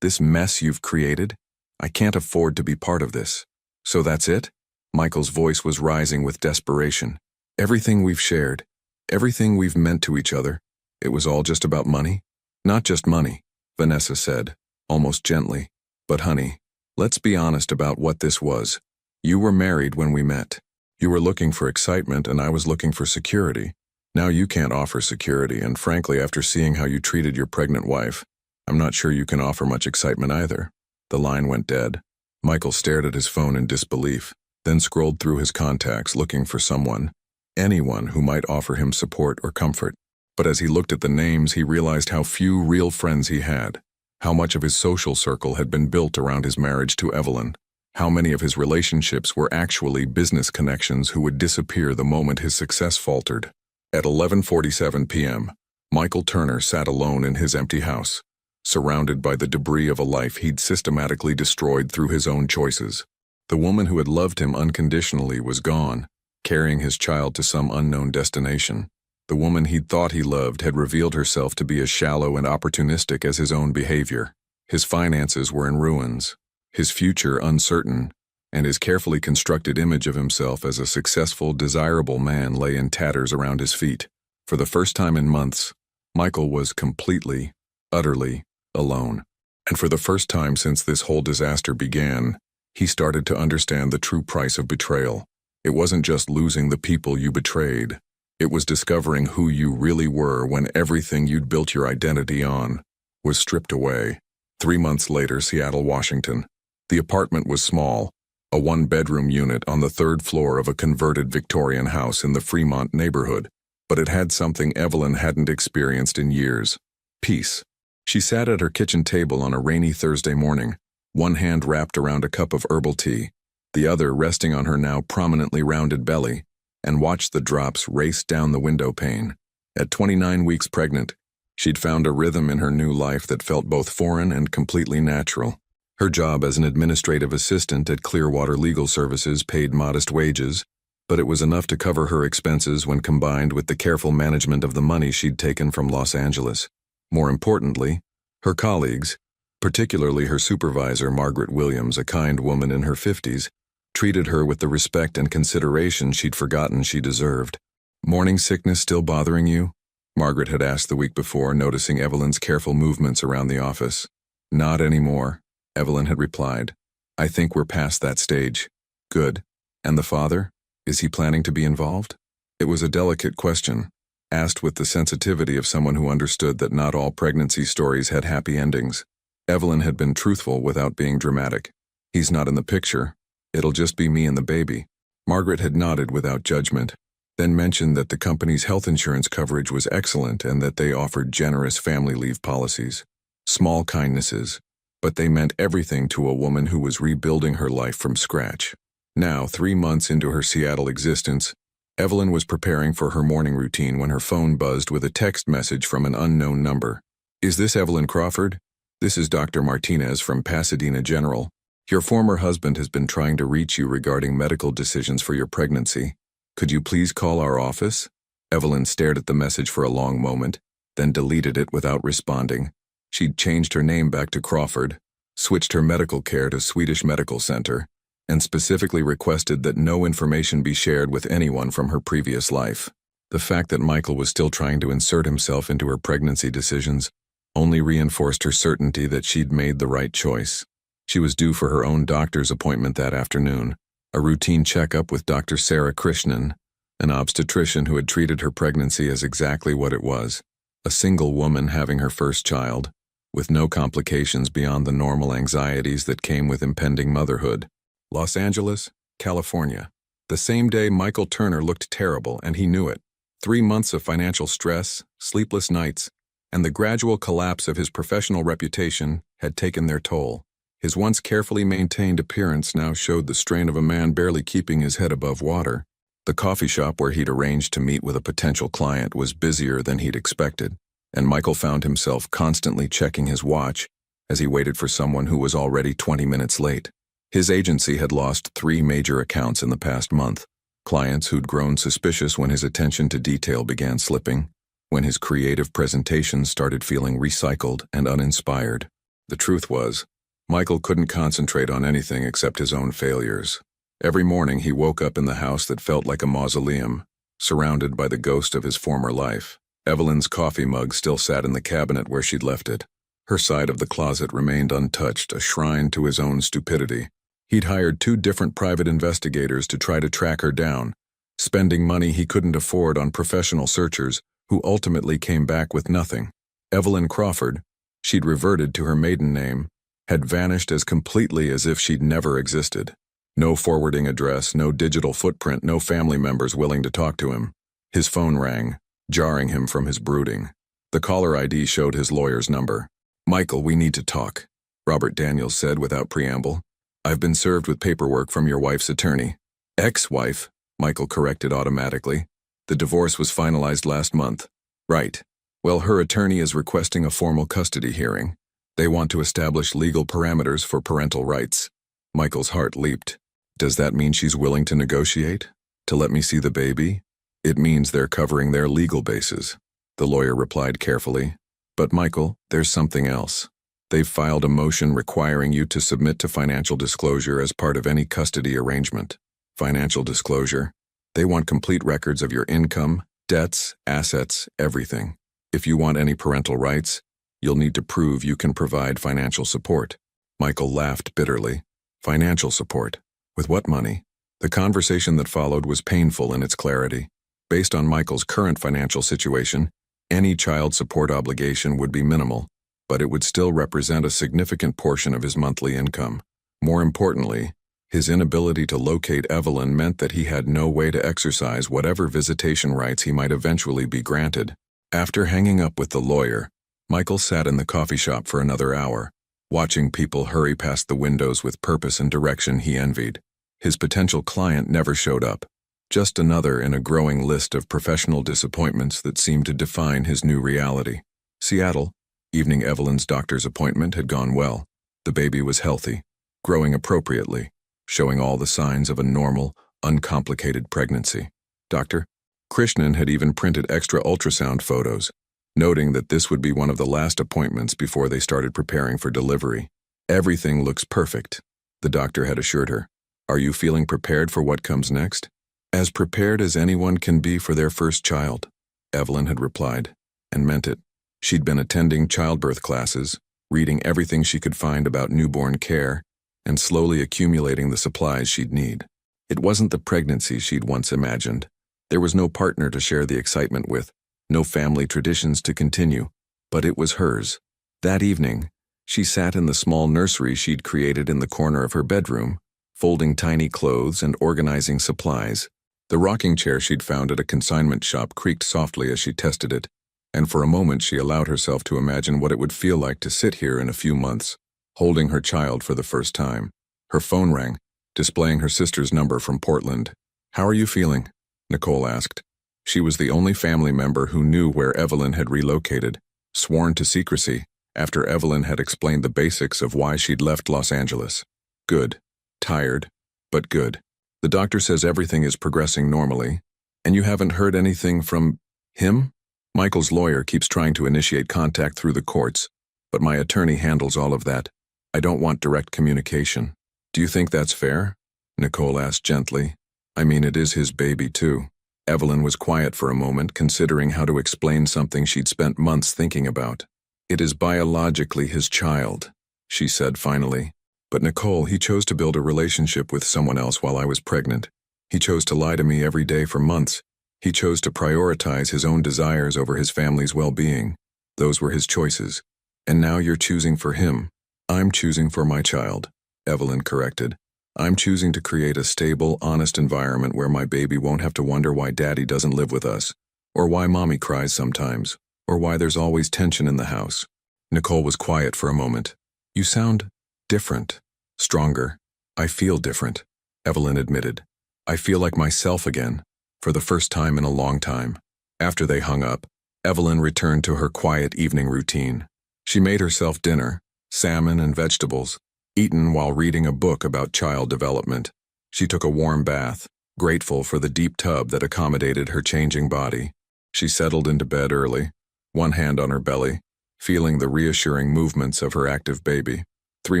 mess you've created, I can't afford to be part of this." "So that's it?" Michael's voice was rising with desperation. "Everything we've shared, everything we've meant to each other, it was all just about money?" "Not just money," Vanessa said, almost gently. "But honey, let's be honest about what this was. You were married when we met. You were looking for excitement and I was looking for security. Now you can't offer security, and frankly, after seeing how you treated your pregnant wife, I'm not sure you can offer much excitement either." The line went dead. Michael stared at his phone in disbelief, then scrolled through his contacts looking for someone, anyone who might offer him support or comfort. But as he looked at the names, he realized how few real friends he had, how much of his social circle had been built around his marriage to Evelyn, how many of his relationships were actually business connections who would disappear the moment his success faltered. At 11:47 p.m., Michael Turner sat alone in his empty house, surrounded by the debris of a life he'd systematically destroyed through his own choices. The woman who had loved him unconditionally was gone, carrying his child to some unknown destination. The woman he'd thought he loved had revealed herself to be as shallow and opportunistic as his own behavior. His finances were in ruins, his future uncertain, and his carefully constructed image of himself as a successful, desirable man lay in tatters around his feet. For the first time in months, Michael was completely, utterly alone. And for the first time since this whole disaster began, he started to understand the true price of betrayal. It wasn't just losing the people you betrayed. It was discovering who you really were when everything you'd built your identity on was stripped away. 3 months later, Seattle, Washington. The apartment was small, a one-bedroom unit on the 3rd floor of a converted Victorian house in the Fremont neighborhood. But it had something Evelyn hadn't experienced in years: peace. She sat at her kitchen table on a rainy Thursday morning, one hand wrapped around a cup of herbal tea, the other resting on her now prominently rounded belly, and watched the drops race down the window pane. At 29 weeks pregnant, she'd found a rhythm in her new life that felt both foreign and completely natural. Her job as an administrative assistant at Clearwater Legal Services paid modest wages, but it was enough to cover her expenses when combined with the careful management of the money she'd taken from Los Angeles. More importantly, her colleagues, particularly her supervisor, Margaret Williams, a kind woman in her 50s, treated her with the respect and consideration she'd forgotten she deserved. "Morning sickness still bothering you?" Margaret had asked the week before, noticing Evelyn's careful movements around the office. "Not anymore," Evelyn had replied. "I think we're past that stage." "Good. And the father? Is he planning to be involved?" It was a delicate question, asked with the sensitivity of someone who understood that not all pregnancy stories had happy endings. Evelyn had been truthful without being dramatic. "He's not in the picture. It'll just be me and the baby." Margaret had nodded without judgment, then mentioned that the company's health insurance coverage was excellent and that they offered generous family leave policies. Small kindnesses, but they meant everything to a woman who was rebuilding her life from scratch. Now, 3 months into her Seattle existence, Evelyn was preparing for her morning routine when her phone buzzed with a text message from an unknown number. "Is this Evelyn Crawford? This is Dr. Martinez from Pasadena General. Your former husband has been trying to reach you regarding medical decisions for your pregnancy. Could you please call our office?" Evelyn stared at the message for a long moment, then deleted it without responding. She'd changed her name back to Crawford, switched her medical care to Swedish Medical Center, and specifically requested that no information be shared with anyone from her previous life. The fact that Michael was still trying to insert himself into her pregnancy decisions only reinforced her certainty that she'd made the right choice. She was due for her own doctor's appointment that afternoon, a routine checkup with Dr. Sarah Krishnan, an obstetrician who had treated her pregnancy as exactly what it was, a single woman having her first child, with no complications beyond the normal anxieties that came with impending motherhood. Los Angeles, California. The same day Michael Turner looked terrible, and he knew it. 3 months of financial stress, sleepless nights, and the gradual collapse of his professional reputation had taken their toll. His once carefully maintained appearance now showed the strain of a man barely keeping his head above water. The coffee shop where he'd arranged to meet with a potential client was busier than he'd expected, and Michael found himself constantly checking his watch as he waited for someone who was already 20 minutes late. His agency had lost 3 major accounts in the past month, clients who'd grown suspicious when his attention to detail began slipping, when his creative presentations started feeling recycled and uninspired. The truth was, Michael couldn't concentrate on anything except his own failures. Every morning he woke up in the house that felt like a mausoleum, surrounded by the ghost of his former life. Evelyn's coffee mug still sat in the cabinet where she'd left it. Her side of the closet remained untouched, a shrine to his own stupidity. He'd hired 2 different private investigators to try to track her down, spending money he couldn't afford on professional searchers who ultimately came back with nothing. Evelyn Crawford, she'd reverted to her maiden name, had vanished as completely as if she'd never existed. No forwarding address, no digital footprint, no family members willing to talk to him. His phone rang, jarring him from his brooding. The caller ID showed his lawyer's number. "Michael, we need to talk," Robert Daniels said without preamble. "I've been served with paperwork from your wife's attorney." "Ex-wife," Michael corrected automatically. "The divorce was finalized last month." "Right. Well, her attorney is requesting a formal custody hearing. They want to establish legal parameters for parental rights." Michael's heart leaped. "Does that mean she's willing to negotiate? To let me see the baby?" "It means they're covering their legal bases," the lawyer replied carefully. "But Michael, there's something else. They've filed a motion requiring you to submit to financial disclosure as part of any custody arrangement." "Financial disclosure?" "They want complete records of your income, debts, assets, everything. If you want any parental rights, you'll need to prove you can provide financial support." Michael laughed bitterly. Financial support? With what money? The conversation that followed was painful in its clarity. Based on Michael's current financial situation, any child support obligation would be minimal, but it would still represent a significant portion of his monthly income. More importantly, his inability to locate Evelyn meant that he had no way to exercise whatever visitation rights he might eventually be granted. After hanging up with the lawyer, Michael sat in the coffee shop for another hour, watching people hurry past the windows with purpose and direction he envied. His potential client never showed up, just another in a growing list of professional disappointments that seemed to define his new reality. Seattle, evening. Evelyn's doctor's appointment had gone well. The baby was healthy, growing appropriately, showing all the signs of a normal, uncomplicated pregnancy. Dr. Krishnan had even printed extra ultrasound photos, noting that this would be one of the last appointments before they started preparing for delivery. "Everything looks perfect," the doctor had assured her. "Are you feeling prepared for what comes next?" "As prepared as anyone can be for their first child," Evelyn had replied, and meant it. She'd been attending childbirth classes, reading everything she could find about newborn care, and slowly accumulating the supplies she'd need. It wasn't the pregnancy she'd once imagined. There was no partner to share the excitement with, no family traditions to continue, but it was hers. That evening, she sat in the small nursery she'd created in the corner of her bedroom, folding tiny clothes and organizing supplies. The rocking chair she'd found at a consignment shop creaked softly as she tested it, and for a moment she allowed herself to imagine what it would feel like to sit here in a few months, holding her child for the first time. Her phone rang, displaying her sister's number from Portland. "How are you feeling?" Nicole asked. She was the only family member who knew where Evelyn had relocated, sworn to secrecy after Evelyn had explained the basics of why she'd left Los Angeles. "Good. Tired, but good. The doctor says everything is progressing normally. And you haven't heard anything from him?" "Michael's lawyer keeps trying to initiate contact through the courts, but my attorney handles all of that. I don't want direct communication." "Do you think that's fair?" Nicole asked gently. "I mean, it is his baby, too." Evelyn was quiet for a moment, considering how to explain something she'd spent months thinking about. "It is biologically his child," she said finally, But Nicole, he chose to build a relationship with someone else while I was pregnant. He chose to lie to me every day for months. He chose to prioritize his own desires over his family's well-being. Those were his choices. And now you're choosing for him. I'm choosing for my child, Evelyn corrected. I'm choosing to create a stable, honest environment where my baby won't have to wonder why daddy doesn't live with us, or why mommy cries sometimes, or why there's always tension in the house. Nicole was quiet for a moment. You sound different, stronger. I feel different, Evelyn admitted. I feel like myself again, for the first time in a long time. After they hung up, Evelyn returned to her quiet evening routine. She made herself dinner, salmon and vegetables, eaten while reading a book about child development. She took a warm bath, grateful for the deep tub that accommodated her changing body. She settled into bed early, one hand on her belly, feeling the reassuring movements of her active baby. 3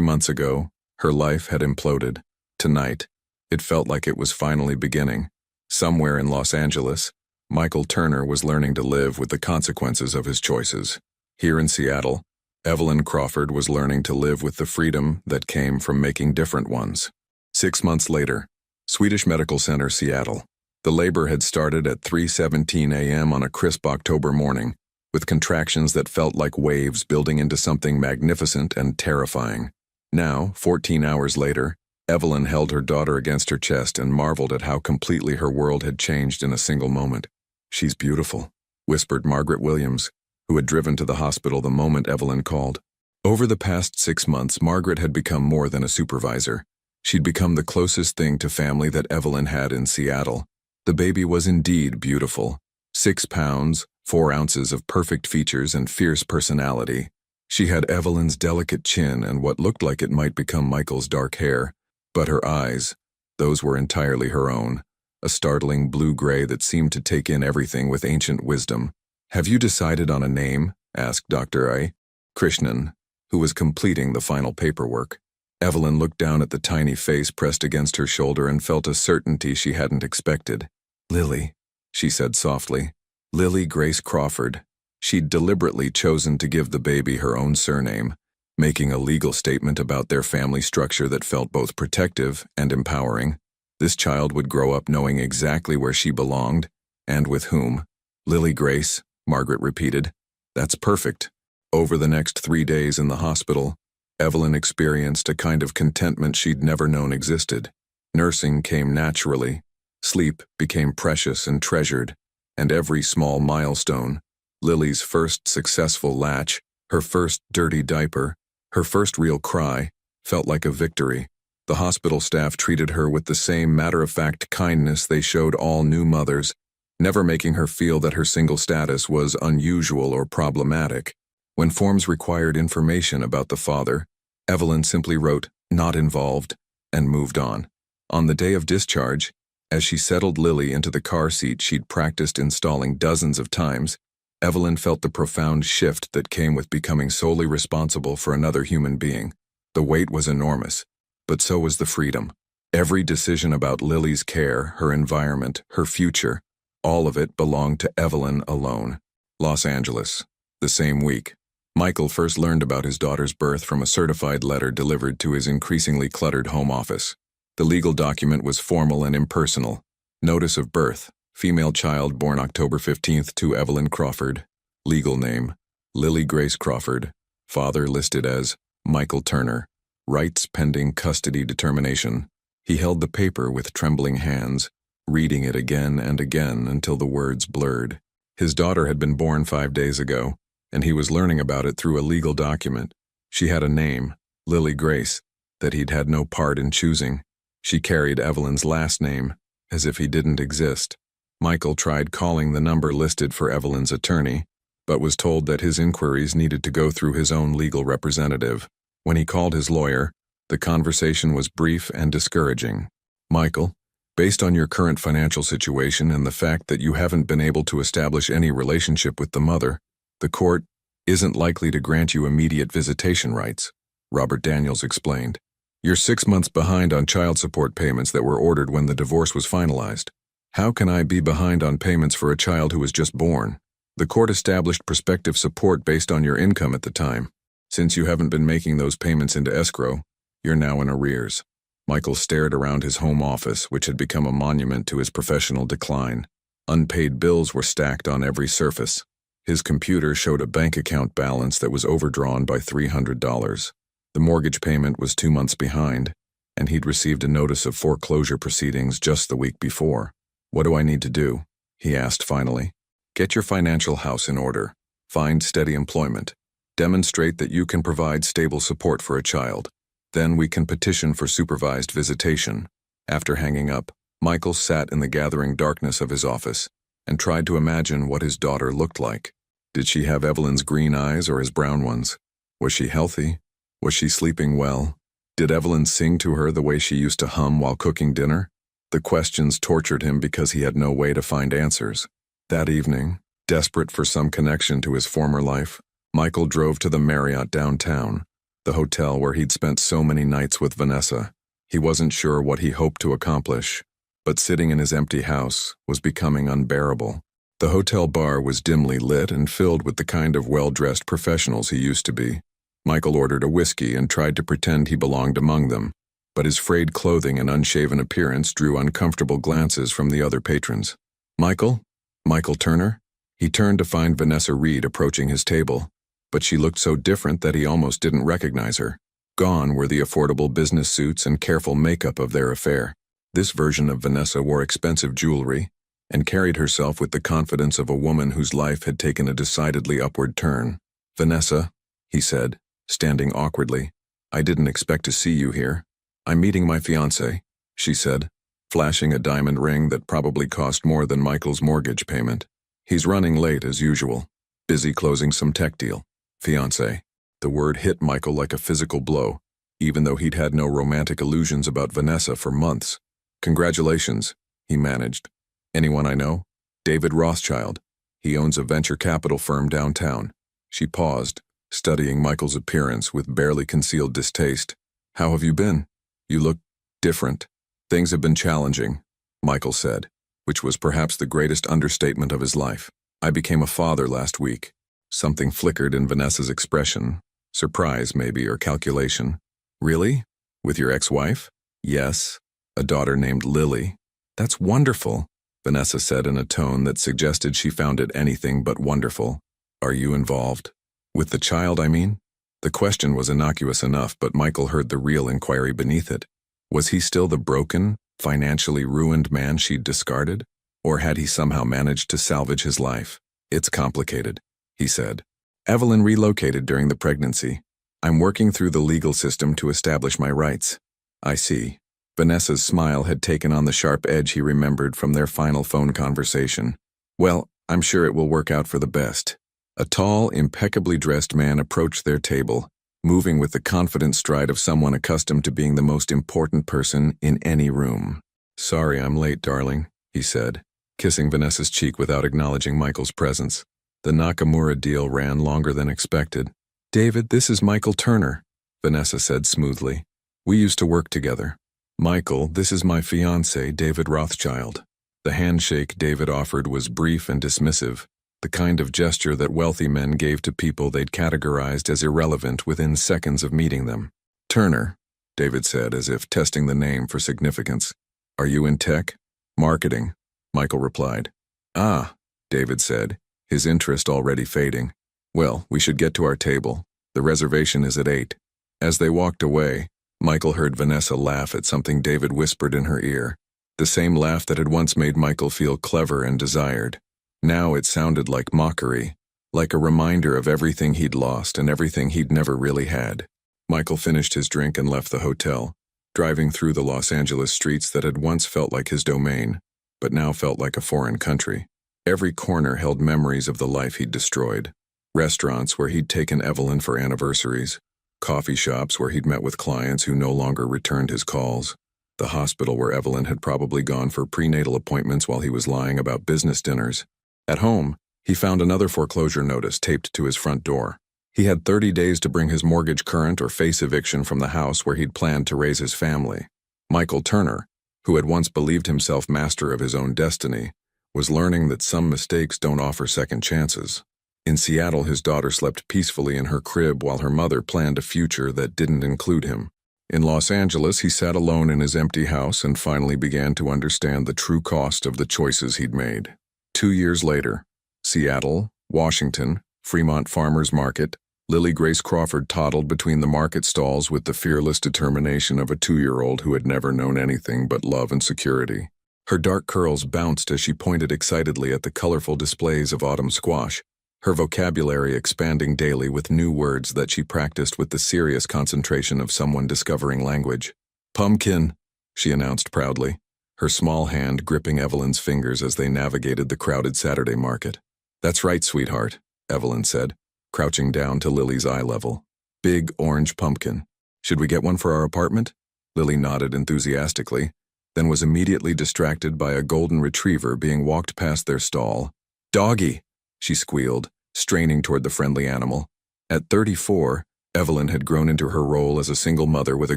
months ago, her life had imploded. Tonight, it felt like it was finally beginning. Somewhere in Los Angeles, Michael Turner was learning to live with the consequences of his choices. Here in Seattle, Evelyn Crawford was learning to live with the freedom that came from making different ones. 6 months later, Swedish Medical Center, Seattle. The labor had started at 3:17 a.m. on a crisp October morning, with contractions that felt like waves building into something magnificent and terrifying. Now, 14 hours later, Evelyn held her daughter against her chest and marveled at how completely her world had changed in a single moment. "She's beautiful," whispered Margaret Williams, who had driven to the hospital the moment Evelyn called. Over the past 6 months, Margaret had become more than a supervisor. She'd become the closest thing to family that Evelyn had in Seattle. The baby was indeed beautiful. 6 pounds, 4 ounces of perfect features and fierce personality. She had Evelyn's delicate chin and what looked like it might become Michael's dark hair. But her eyes, those were entirely her own, a startling blue-gray that seemed to take in everything with ancient wisdom. "Have you decided on a name?" asked Dr. I. Krishnan, who was completing the final paperwork. Evelyn looked down at the tiny face pressed against her shoulder and felt a certainty she hadn't expected. "Lily," she said softly. "Lily Grace Crawford." She'd deliberately chosen to give the baby her own surname, making a legal statement about their family structure that felt both protective and empowering. This child would grow up knowing exactly where she belonged, and with whom. "Lily Grace," Margaret repeated. "That's perfect." Over the next 3 days in the hospital, Evelyn experienced a kind of contentment she'd never known existed. Nursing came naturally. Sleep became precious and treasured, and every small milestone, Lily's first successful latch, her first dirty diaper, her first real cry, felt like a victory. The hospital staff treated her with the same matter-of-fact kindness they showed all new mothers, never making her feel that her single status was unusual or problematic. When forms required information about the father, Evelyn simply wrote, "Not involved," and moved on. On the day of discharge, as she settled Lily into the car seat she'd practiced installing dozens of times, Evelyn felt the profound shift that came with becoming solely responsible for another human being. The weight was enormous, but so was the freedom. Every decision about Lily's care, her environment, her future, all of it belonged to Evelyn alone. Los Angeles. The same week, Michael first learned about his daughter's birth from a certified letter delivered to his increasingly cluttered home office. The legal document was formal and impersonal. Notice of birth, female child born October 15th to Evelyn Crawford. Legal name, Lily Grace Crawford. Father listed as Michael Turner. Rights pending custody determination. He held the paper with trembling hands, reading it again and again until the words blurred. His daughter had been born 5 days ago, and he was learning about it through a legal document. She had a name, Lily Grace, that he'd had no part in choosing. She carried Evelyn's last name, as if he didn't exist. Michael tried calling the number listed for Evelyn's attorney, but was told that his inquiries needed to go through his own legal representative. When he called his lawyer, the conversation was brief and discouraging. "Michael, based on your current financial situation and the fact that you haven't been able to establish any relationship with the mother, the court isn't likely to grant you immediate visitation rights," Robert Daniels explained. "You're 6 months behind on child support payments that were ordered when the divorce was finalized. How can I be behind on payments for a child who was just born? The court established prospective support based on your income at the time. Since you haven't been making those payments into escrow, You're now in arrears. Michael stared around his home office, which had become a monument to his professional decline. Unpaid bills were stacked on every surface. His computer showed a bank account balance that was overdrawn by $300. The mortgage payment was 2 months behind, and he'd received a notice of foreclosure proceedings just the week before. What do I need to do? He asked finally. Get your financial house in order. Find steady employment. Demonstrate that you can provide stable support for a child. Then we can petition for supervised visitation. After hanging up, Michael sat in the gathering darkness of his office and tried to imagine what his daughter looked like. Did she have Evelyn's green eyes or his brown ones? Was she healthy? Was she sleeping well? Did Evelyn sing to her the way she used to hum while cooking dinner? The questions tortured him because he had no way to find answers. That evening, desperate for some connection to his former life, Michael drove to the Marriott downtown, the hotel where he'd spent so many nights with Vanessa. He wasn't sure what he hoped to accomplish, but sitting in his empty house was becoming unbearable. The hotel bar was dimly lit and filled with the kind of well-dressed professionals he used to be. Michael ordered a whiskey and tried to pretend he belonged among them, but his frayed clothing and unshaven appearance drew uncomfortable glances from the other patrons. Michael? Michael Turner? He turned to find Vanessa Reed approaching his table, but she looked so different that he almost didn't recognize her. Gone were the affordable business suits and careful makeup of their affair. This version of Vanessa wore expensive jewelry and carried herself with the confidence of a woman whose life had taken a decidedly upward turn. Vanessa, he said, standing awkwardly, I didn't expect to see you here. I'm meeting my fiancé, she said, flashing a diamond ring that probably cost more than Michael's mortgage payment. He's running late as usual, busy closing some tech deal. Fiancé. The word hit Michael like a physical blow, even though he'd had no romantic illusions about Vanessa for months. Congratulations, he managed. Anyone I know? David Rothschild. He owns a venture capital firm downtown. She paused, studying Michael's appearance with barely concealed distaste. How have you been? You look different. Things have been challenging, Michael said, which was perhaps the greatest understatement of his life. I became a father last week. Something flickered in Vanessa's expression. Surprise, maybe, or calculation. Really? With your ex-wife? Yes. A daughter named Lily. That's wonderful, Vanessa said in a tone that suggested she found it anything but wonderful. Are you involved? With the child, I mean? The question was innocuous enough, but Michael heard the real inquiry beneath it. Was he still the broken, financially ruined man she'd discarded? Or had he somehow managed to salvage his life? It's complicated, he said. Evelyn relocated during the pregnancy. I'm working through the legal system to establish my rights. I see. Vanessa's smile had taken on the sharp edge he remembered from their final phone conversation. Well, I'm sure it will work out for the best. A tall, impeccably dressed man approached their table, moving with the confident stride of someone accustomed to being the most important person in any room. Sorry I'm late, darling, he said, kissing Vanessa's cheek without acknowledging Michael's presence. The Nakamura deal ran longer than expected. David, this is Michael Turner, Vanessa said smoothly. We used to work together. Michael, this is my fiancé, David Rothschild. The handshake David offered was brief and dismissive, the kind of gesture that wealthy men gave to people they'd categorized as irrelevant within seconds of meeting them. Turner, David said, as if testing the name for significance. Are you in tech? Marketing, Michael replied. Ah, David said, his interest already fading. Well, we should get to our table. The reservation is at 8. As they walked away, Michael heard Vanessa laugh at something David whispered in her ear, the same laugh that had once made Michael feel clever and desired. Now it sounded like mockery, like a reminder of everything he'd lost and everything he'd never really had. Michael finished his drink and left the hotel, driving through the Los Angeles streets that had once felt like his domain, but now felt like a foreign country. Every corner held memories of the life he'd destroyed. Restaurants where he'd taken Evelyn for anniversaries, coffee shops where he'd met with clients who no longer returned his calls, the hospital where Evelyn had probably gone for prenatal appointments while he was lying about business dinners. At home, he found another foreclosure notice taped to his front door. He had 30 days to bring his mortgage current or face eviction from the house where he'd planned to raise his family. Michael Turner, who had once believed himself master of his own destiny, was learning that some mistakes don't offer second chances. In Seattle, his daughter slept peacefully in her crib while her mother planned a future that didn't include him. In Los Angeles, he sat alone in his empty house and finally began to understand the true cost of the choices he'd made. 2 years later, Seattle, Washington, Fremont Farmers Market, Lily Grace Crawford toddled between the market stalls with the fearless determination of a 2-year-old who had never known anything but love and security. Her dark curls bounced as she pointed excitedly at the colorful displays of autumn squash, her vocabulary expanding daily with new words that she practiced with the serious concentration of someone discovering language. "Pumpkin," she announced proudly, her small hand gripping Evelyn's fingers as they navigated the crowded Saturday market. "That's right, sweetheart," Evelyn said, crouching down to Lily's eye level. "Big orange pumpkin. Should we get one for our apartment?" Lily nodded enthusiastically, then was immediately distracted by a golden retriever being walked past their stall. "Doggy!" she squealed, straining toward the friendly animal. At 34, Evelyn had grown into her role as a single mother with a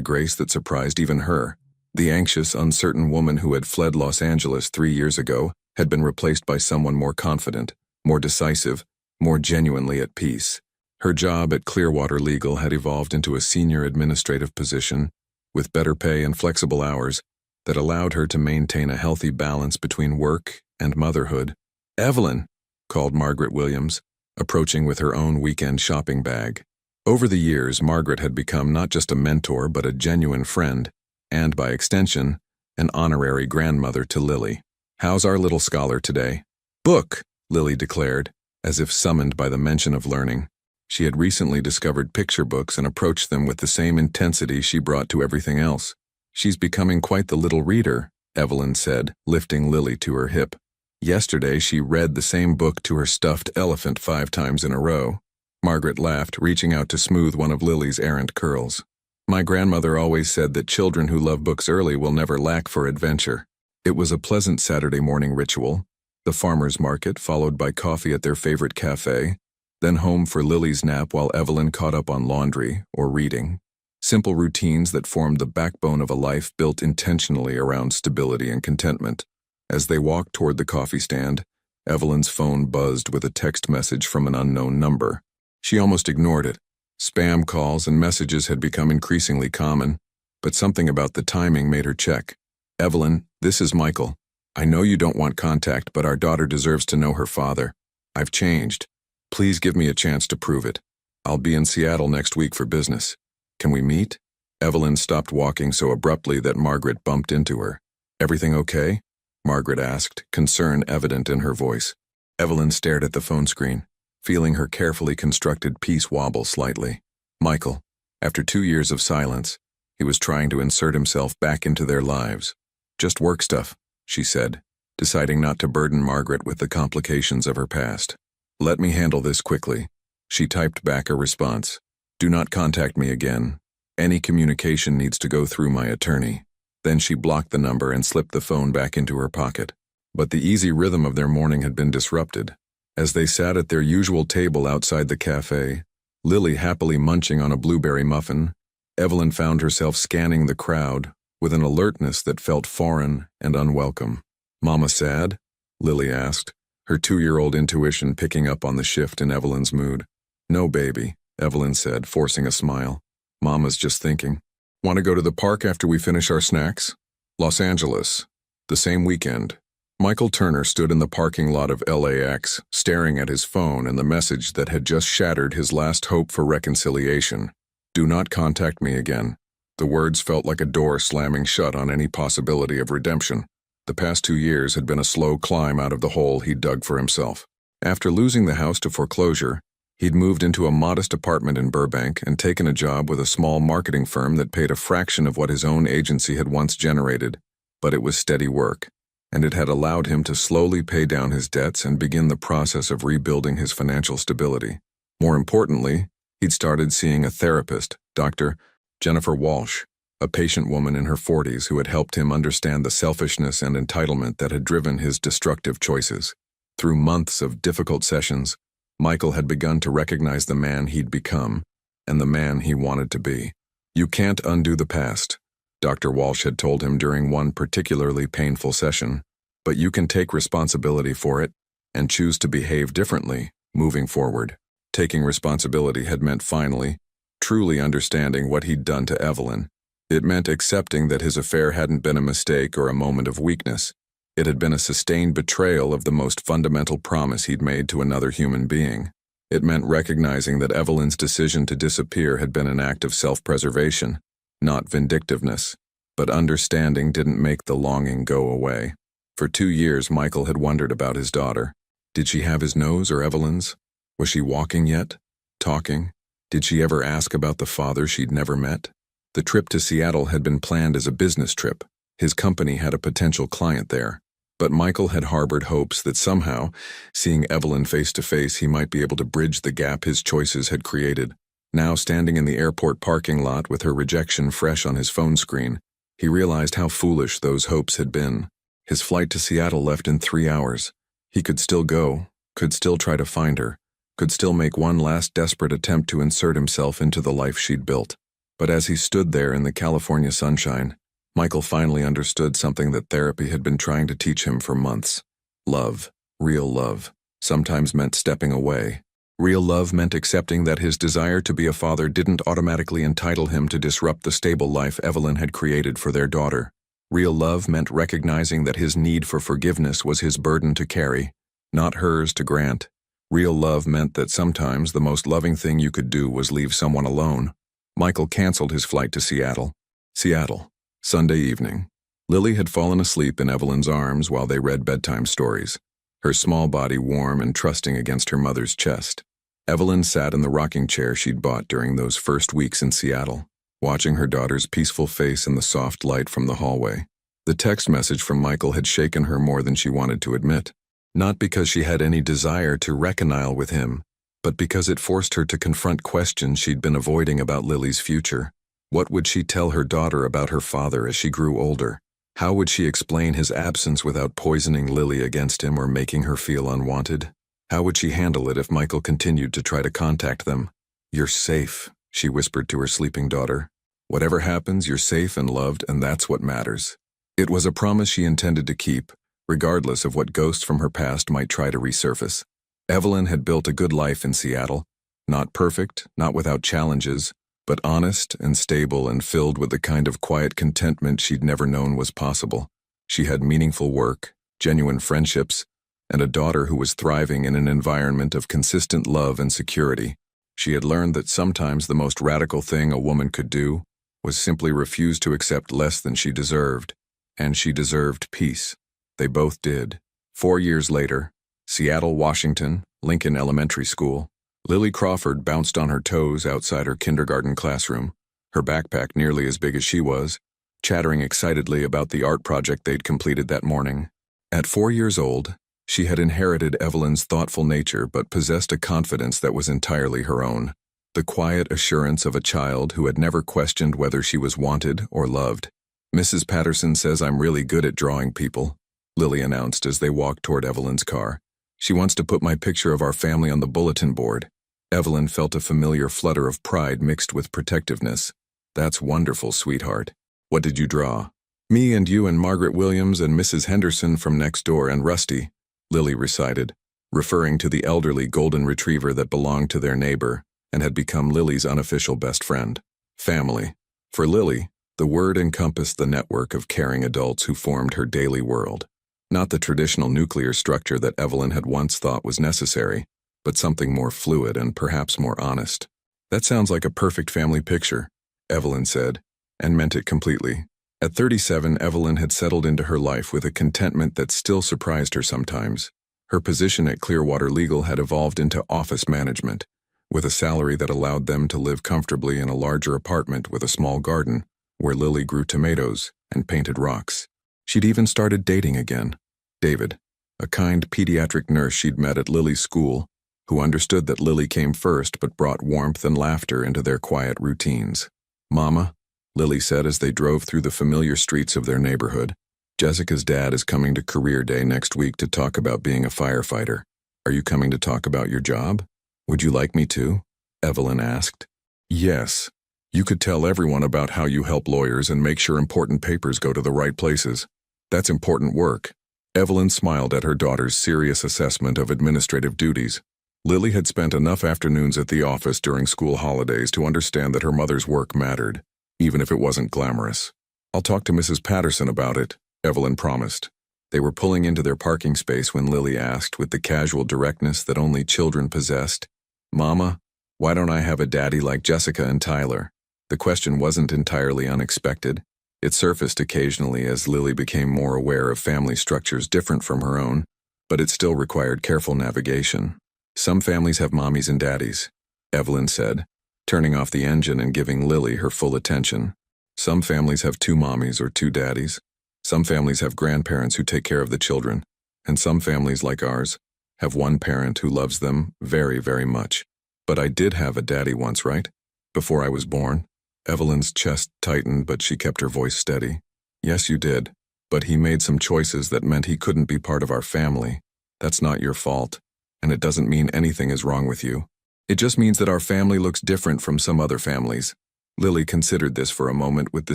grace that surprised even her. The anxious, uncertain woman who had fled Los Angeles 3 years ago had been replaced by someone more confident, more decisive, more genuinely at peace. Her job at Clearwater Legal had evolved into a senior administrative position, with better pay and flexible hours, that allowed her to maintain a healthy balance between work and motherhood. "Evelyn," called Margaret Williams, approaching with her own weekend shopping bag. Over the years, Margaret had become not just a mentor but a genuine friend, and by extension, an honorary grandmother to Lily. "How's our little scholar today?" "Book," Lily declared, as if summoned by the mention of learning. She had recently discovered picture books and approached them with the same intensity she brought to everything else. "She's becoming quite the little reader," Evelyn said, lifting Lily to her hip. Yesterday, she read the same book to her stuffed elephant 5 times in a row. Margaret laughed, reaching out to smooth one of Lily's errant curls. "My grandmother always said that children who love books early will never lack for adventure." It was a pleasant Saturday morning ritual, the farmer's market followed by coffee at their favorite cafe, then home for Lily's nap while Evelyn caught up on laundry or reading. Simple routines that formed the backbone of a life built intentionally around stability and contentment. As they walked toward the coffee stand, Evelyn's phone buzzed with a text message from an unknown number. She almost ignored it. Spam calls and messages had become increasingly common, but something about the timing made her check. "Evelyn, this is Michael. I know you don't want contact, but our daughter deserves to know her father. I've changed. Please give me a chance to prove it. I'll be in Seattle next week for business. Can we meet?" Evelyn stopped walking so abruptly that Margaret bumped into her. "Everything okay?" Margaret asked, concern evident in her voice. Evelyn stared at the phone screen, feeling her carefully constructed piece wobble slightly. Michael, after 2 years of silence, he was trying to insert himself back into their lives. "Just work stuff," she said, deciding not to burden Margaret with the complications of her past. "Let me handle this quickly." She typed back a response. "Do not contact me again. Any communication needs to go through my attorney." Then she blocked the number and slipped the phone back into her pocket. But the easy rhythm of their morning had been disrupted. As they sat at their usual table outside the cafe, Lily happily munching on a blueberry muffin, Evelyn found herself scanning the crowd with an alertness that felt foreign and unwelcome. "Mama sad?" Lily asked, her 2-year-old intuition picking up on the shift in Evelyn's mood. "No, baby," Evelyn said, forcing a smile. "Mama's just thinking. Want to go to the park after we finish our snacks?" Los Angeles. The same weekend. Michael Turner stood in the parking lot of LAX, staring at his phone and the message that had just shattered his last hope for reconciliation. "Do not contact me again." The words felt like a door slamming shut on any possibility of redemption. The past 2 years had been a slow climb out of the hole he'd dug for himself. After losing the house to foreclosure, he'd moved into a modest apartment in Burbank and taken a job with a small marketing firm that paid a fraction of what his own agency had once generated, but it was steady work, and it had allowed him to slowly pay down his debts and begin the process of rebuilding his financial stability. More importantly, he'd started seeing a therapist, Dr. Jennifer Walsh, a patient woman in her 40s who had helped him understand the selfishness and entitlement that had driven his destructive choices. Through months of difficult sessions, Michael had begun to recognize the man he'd become and the man he wanted to be. "You can't undo the past," Dr. Walsh had told him during one particularly painful session, "but you can take responsibility for it and choose to behave differently moving forward." Taking responsibility had meant finally, truly understanding what he'd done to Evelyn, It meant accepting that his affair hadn't been a mistake or a moment of weakness. It had been a sustained betrayal of the most fundamental promise he'd made to another human being. It meant recognizing that Evelyn's decision to disappear had been an act of self-preservation, not vindictiveness. But understanding didn't make the longing go away. For 2 years, Michael had wondered about his daughter. Did she have his nose or Evelyn's? Was she walking yet? Talking? Did she ever ask about the father she'd never met? The trip to Seattle had been planned as a business trip. His company had a potential client there. But Michael had harbored hopes that somehow, seeing Evelyn face to face, he might be able to bridge the gap his choices had created. Now, standing in the airport parking lot with her rejection fresh on his phone screen, he realized how foolish those hopes had been. His flight to Seattle left in 3 hours. He could still go, could still try to find her, could still make one last desperate attempt to insert himself into the life she'd built. But as he stood there in the California sunshine, Michael finally understood something that therapy had been trying to teach him for months. Love, real love, sometimes meant stepping away. Real love meant accepting that his desire to be a father didn't automatically entitle him to disrupt the stable life Evelyn had created for their daughter. Real love meant recognizing that his need for forgiveness was his burden to carry, not hers to grant. Real love meant that sometimes the most loving thing you could do was leave someone alone. Michael canceled his flight to Seattle. Seattle, Sunday evening. Lily had fallen asleep in Evelyn's arms while they read bedtime stories, her small body warm and trusting against her mother's chest. Evelyn sat in the rocking chair she'd bought during those first weeks in Seattle, watching her daughter's peaceful face in the soft light from the hallway. The text message from Michael had shaken her more than she wanted to admit, not because she had any desire to reconcile with him, but because it forced her to confront questions she'd been avoiding about Lily's future. What would she tell her daughter about her father as she grew older? How would she explain his absence without poisoning Lily against him or making her feel unwanted? How would she handle it if Michael continued to try to contact them? "You're safe," she whispered to her sleeping daughter. "Whatever happens, you're safe and loved, and that's what matters." It was a promise she intended to keep, regardless of what ghosts from her past might try to resurface. Evelyn had built a good life in Seattle, not perfect, not without challenges, but honest and stable and filled with the kind of quiet contentment she'd never known was possible. She had meaningful work, genuine friendships, and a daughter who was thriving in an environment of consistent love and security. She had learned that sometimes the most radical thing a woman could do was simply refuse to accept less than she deserved, and she deserved peace. They both did. 4 years later, Seattle, Washington, Lincoln Elementary School. Lily Crawford bounced on her toes outside her kindergarten classroom, her backpack nearly as big as she was, chattering excitedly about the art project they'd completed that morning. At 4 years old, she had inherited Evelyn's thoughtful nature but possessed a confidence that was entirely her own, the quiet assurance of a child who had never questioned whether she was wanted or loved. "Mrs. Patterson says I'm really good at drawing people," Lily announced as they walked toward Evelyn's car. "She wants to put my picture of our family on the bulletin board." Evelyn felt a familiar flutter of pride mixed with protectiveness. "That's wonderful, sweetheart. What did you draw?" "Me and you and Margaret Williams and Mrs. Henderson from next door and Rusty," Lily recited, referring to the elderly golden retriever that belonged to their neighbor and had become Lily's unofficial best friend. Family. For Lily, the word encompassed the network of caring adults who formed her daily world. Not the traditional nuclear structure that Evelyn had once thought was necessary, but something more fluid and perhaps more honest. "That sounds like a perfect family picture," Evelyn said, and meant it completely. At 37, Evelyn had settled into her life with a contentment that still surprised her sometimes. Her position at Clearwater Legal had evolved into office management, with a salary that allowed them to live comfortably in a larger apartment with a small garden, where Lily grew tomatoes and painted rocks. She'd even started dating again. David, a kind pediatric nurse she'd met at Lily's school, who understood that Lily came first but brought warmth and laughter into their quiet routines. "Mama," Lily said as they drove through the familiar streets of their neighborhood, "Jessica's dad is coming to Career Day next week to talk about being a firefighter. Are you coming to talk about your job?" "Would you like me to?" Evelyn asked. "Yes. You could tell everyone about how you help lawyers and make sure important papers go to the right places. That's important work." Evelyn smiled at her daughter's serious assessment of administrative duties. Lily had spent enough afternoons at the office during school holidays to understand that her mother's work mattered. even if it wasn't glamorous. I'll talk to Mrs. Patterson about it, Evelyn promised. They were pulling into their parking space when Lily asked, with the casual directness that only children possessed, "Mama, why don't I have a daddy like Jessica and Tyler?" The question wasn't entirely unexpected. It surfaced occasionally as Lily became more aware of family structures different from her own, but it still required careful navigation. "Some families have mommies and daddies," Evelyn said, turning off the engine and giving Lily her full attention. "Some families have two mommies or two daddies. Some families have grandparents who take care of the children, and some families, like ours, have one parent who loves them very, very much. But I did have a daddy once, right? Before I was born." Evelyn's chest tightened, but she kept her voice steady. "Yes, you did. But he made some choices that meant he couldn't be part of our family. That's not your fault, and it doesn't mean anything is wrong with you. It just means that our family looks different from some other families." Lily considered this for a moment with the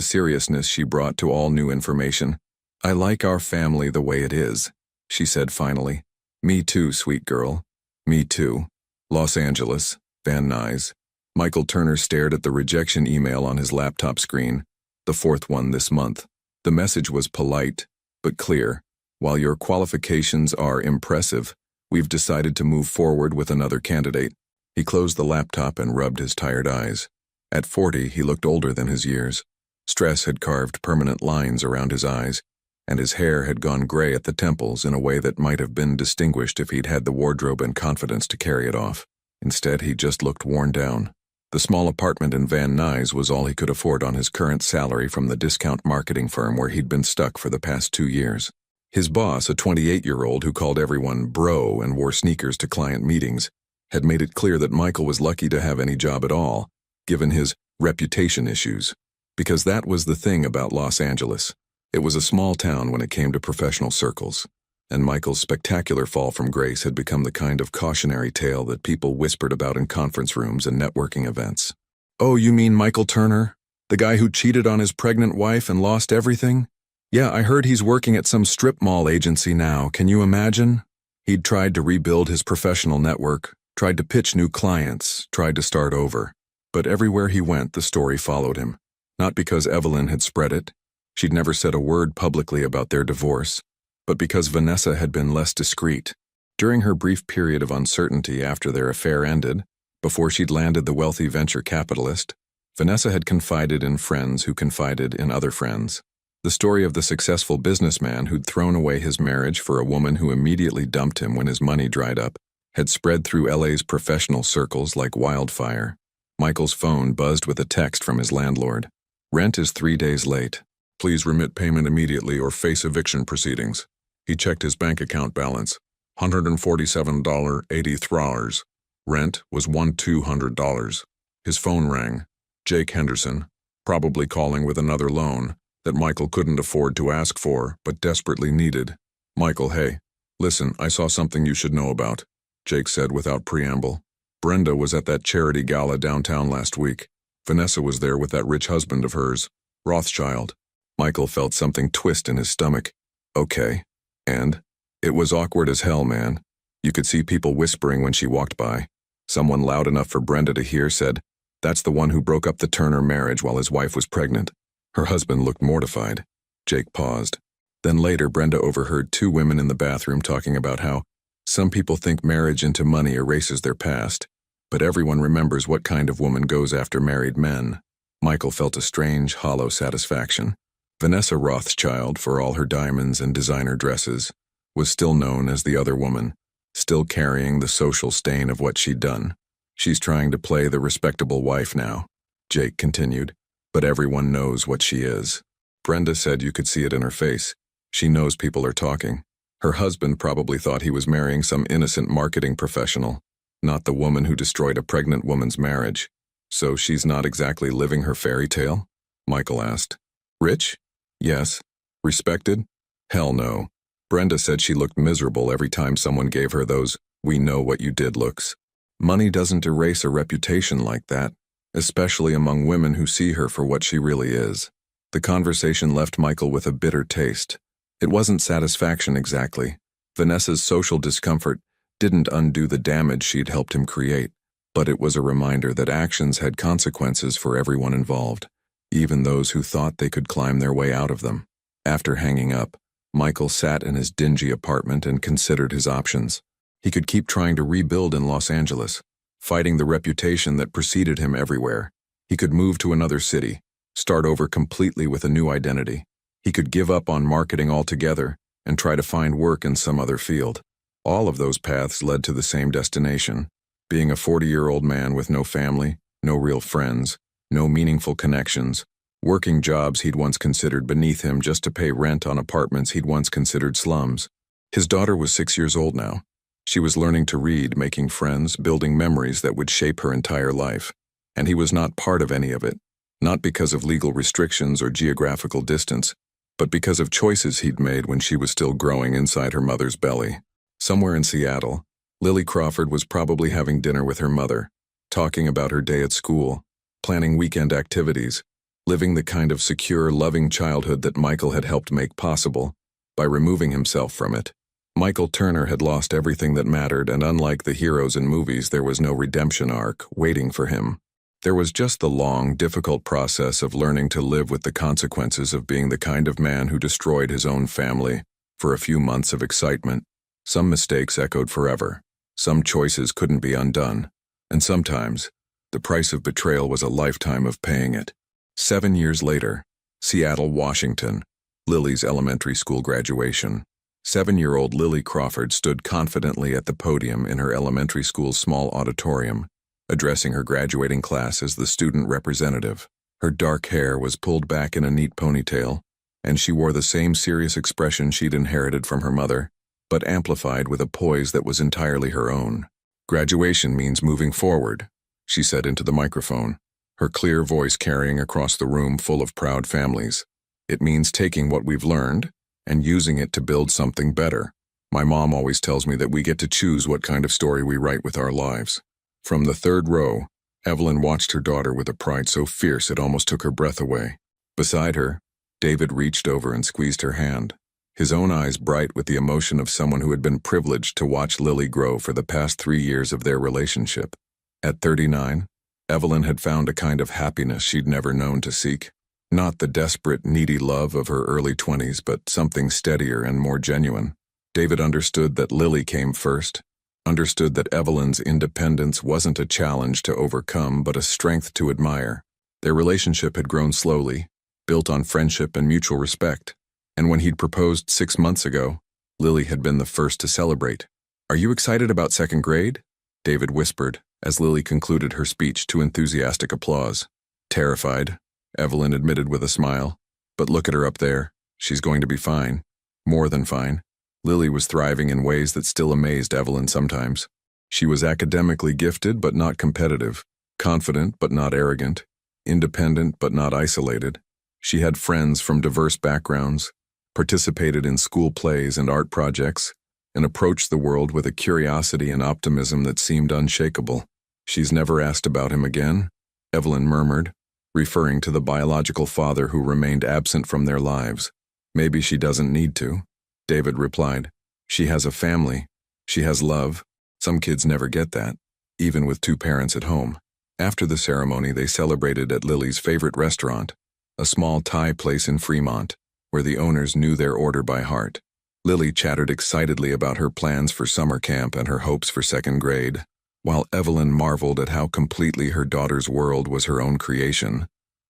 seriousness she brought to all new information. "I like our family the way it is," she said finally. "Me too, sweet girl. Me too. Los Angeles, Van Nuys." Michael Turner stared at the rejection email on his laptop screen, the fourth one this month. The message was polite, but clear. "While your qualifications are impressive, we've decided to move forward with another candidate." He closed the laptop and rubbed his tired eyes. At 40, he looked older than his years. Stress had carved permanent lines around his eyes, and his hair had gone gray at the temples in a way that might have been distinguished if he'd had the wardrobe and confidence to carry it off. Instead, he just looked worn down. The small apartment in Van Nuys was all he could afford on his current salary from the discount marketing firm where he'd been stuck for the past 2 years. His boss, a 28-year-old who called everyone bro and wore sneakers to client meetings, had made it clear that Michael was lucky to have any job at all, given his reputation issues. Because that was the thing about Los Angeles. It was a small town when it came to professional circles, and Michael's spectacular fall from grace had become the kind of cautionary tale that people whispered about in conference rooms and networking events. "Oh, you mean Michael Turner? The guy who cheated on his pregnant wife and lost everything? Yeah, I heard he's working at some strip mall agency now. Can you imagine?" He'd tried to rebuild his professional network, tried to pitch new clients, tried to start over. But everywhere he went, the story followed him. Not because Evelyn had spread it. She'd never said a word publicly about their divorce, but because Vanessa had been less discreet. During her brief period of uncertainty after their affair ended, before she'd landed the wealthy venture capitalist, Vanessa had confided in friends who confided in other friends. The story of the successful businessman who'd thrown away his marriage for a woman who immediately dumped him when his money dried up had spread through LA's professional circles like wildfire. Michael's phone buzzed with a text from his landlord. "Rent is 3 days late. Please remit payment immediately or face eviction proceedings." He checked his bank account balance. $147.83. Rent was $1,200. His phone rang. Jake Henderson, probably calling with another loan that Michael couldn't afford to ask for but desperately needed. "Michael, hey. Listen, I saw something you should know about," Jake said without preamble. "Brenda was at that charity gala downtown last week. Vanessa was there with that rich husband of hers, Rothschild." Michael felt something twist in his stomach. "Okay. And?" "It was awkward as hell, man. You could see people whispering when she walked by. Someone loud enough for Brenda to hear said, 'That's the one who broke up the Turner marriage while his wife was pregnant.' Her husband looked mortified." Jake paused. Then later, Brenda overheard 2 women in the bathroom talking about how some people think marriage into money erases their past, but everyone remembers what kind of woman goes after married men. Michael felt a strange, hollow satisfaction. Vanessa Rothschild, for all her diamonds and designer dresses, was still known as the other woman, still carrying the social stain of what she'd done. "She's trying to play the respectable wife now," Jake continued, "but everyone knows what she is." Brenda said you could see it in her face. She knows people are talking. Her husband probably thought he was marrying some innocent marketing professional, not the woman who destroyed a pregnant woman's marriage. "So she's not exactly living her fairy tale?" Michael asked. "Rich? Yes. Respected? Hell no." Brenda said she looked miserable every time someone gave her those "we know what you did" looks. Money doesn't erase a reputation like that, especially among women who see her for what she really is. The conversation left Michael with a bitter taste. It wasn't satisfaction exactly. Vanessa's social discomfort didn't undo the damage she'd helped him create, but it was a reminder that actions had consequences for everyone involved. even those who thought they could climb their way out of them. After hanging up, Michael sat in his dingy apartment and considered his options. He could keep trying to rebuild in Los Angeles, fighting the reputation that preceded him everywhere. He could move to another city, start over completely with a new identity. He could give up on marketing altogether and try to find work in some other field. All of those paths led to the same destination, being a 40-year-old man with no family, no real friends, no meaningful connections, working jobs he'd once considered beneath him just to pay rent on apartments he'd once considered slums. His daughter was 6 years old now. She was learning to read, making friends, building memories that would shape her entire life. And he was not part of any of it, not because of legal restrictions or geographical distance, but because of choices he'd made when she was still growing inside her mother's belly. Somewhere in Seattle, Lily Crawford was probably having dinner with her mother, talking about her day at school, planning weekend activities, living the kind of secure, loving childhood that Michael had helped make possible by removing himself from it. Michael Turner had lost everything that mattered, and unlike the heroes in movies, there was no redemption arc waiting for him. There was just the long, difficult process of learning to live with the consequences of being the kind of man who destroyed his own family for a few months of excitement. Some mistakes echoed forever. Some choices couldn't be undone. And sometimes, the price of betrayal was a lifetime of paying it. 7 years later, Seattle, Washington, Lily's elementary school graduation. 7-year-old Lily Crawford stood confidently at the podium in her elementary school's small auditorium, addressing her graduating class as the student representative. Her dark hair was pulled back in a neat ponytail, and she wore the same serious expression she'd inherited from her mother, but amplified with a poise that was entirely her own. "Graduation means moving forward," she said into the microphone, her clear voice carrying across the room full of proud families. "It means taking what we've learned and using it to build something better. My mom always tells me that we get to choose what kind of story we write with our lives." From the third row, Evelyn watched her daughter with a pride so fierce it almost took her breath away. Beside her, David reached over and squeezed her hand, his own eyes bright with the emotion of someone who had been privileged to watch Lily grow for the past 3 years of their relationship. At 39, Evelyn had found a kind of happiness she'd never known to seek. Not the desperate, needy love of her early 20s, but something steadier and more genuine. David understood that Lily came first, understood that Evelyn's independence wasn't a challenge to overcome but a strength to admire. Their relationship had grown slowly, built on friendship and mutual respect, and when he'd proposed 6 months ago, Lily had been the first to celebrate. "Are you excited about second grade?" David whispered as Lily concluded her speech to enthusiastic applause. "Terrified," Evelyn admitted with a smile. "But look at her up there. She's going to be fine. More than fine." Lily was thriving in ways that still amazed Evelyn sometimes. She was academically gifted but not competitive, confident but not arrogant, independent but not isolated. She had friends from diverse backgrounds, participated in school plays and art projects, and approached the world with a curiosity and optimism that seemed unshakable. "She's never asked about him again," Evelyn murmured, referring to the biological father who remained absent from their lives. "Maybe she doesn't need to," David replied. "She has a family. She has love. Some kids never get that, even with 2 parents at home." After the ceremony, they celebrated at Lily's favorite restaurant, a small Thai place in Fremont, where the owners knew their order by heart. Lily chattered excitedly about her plans for summer camp and her hopes for second grade, while Evelyn marveled at how completely her daughter's world was her own creation,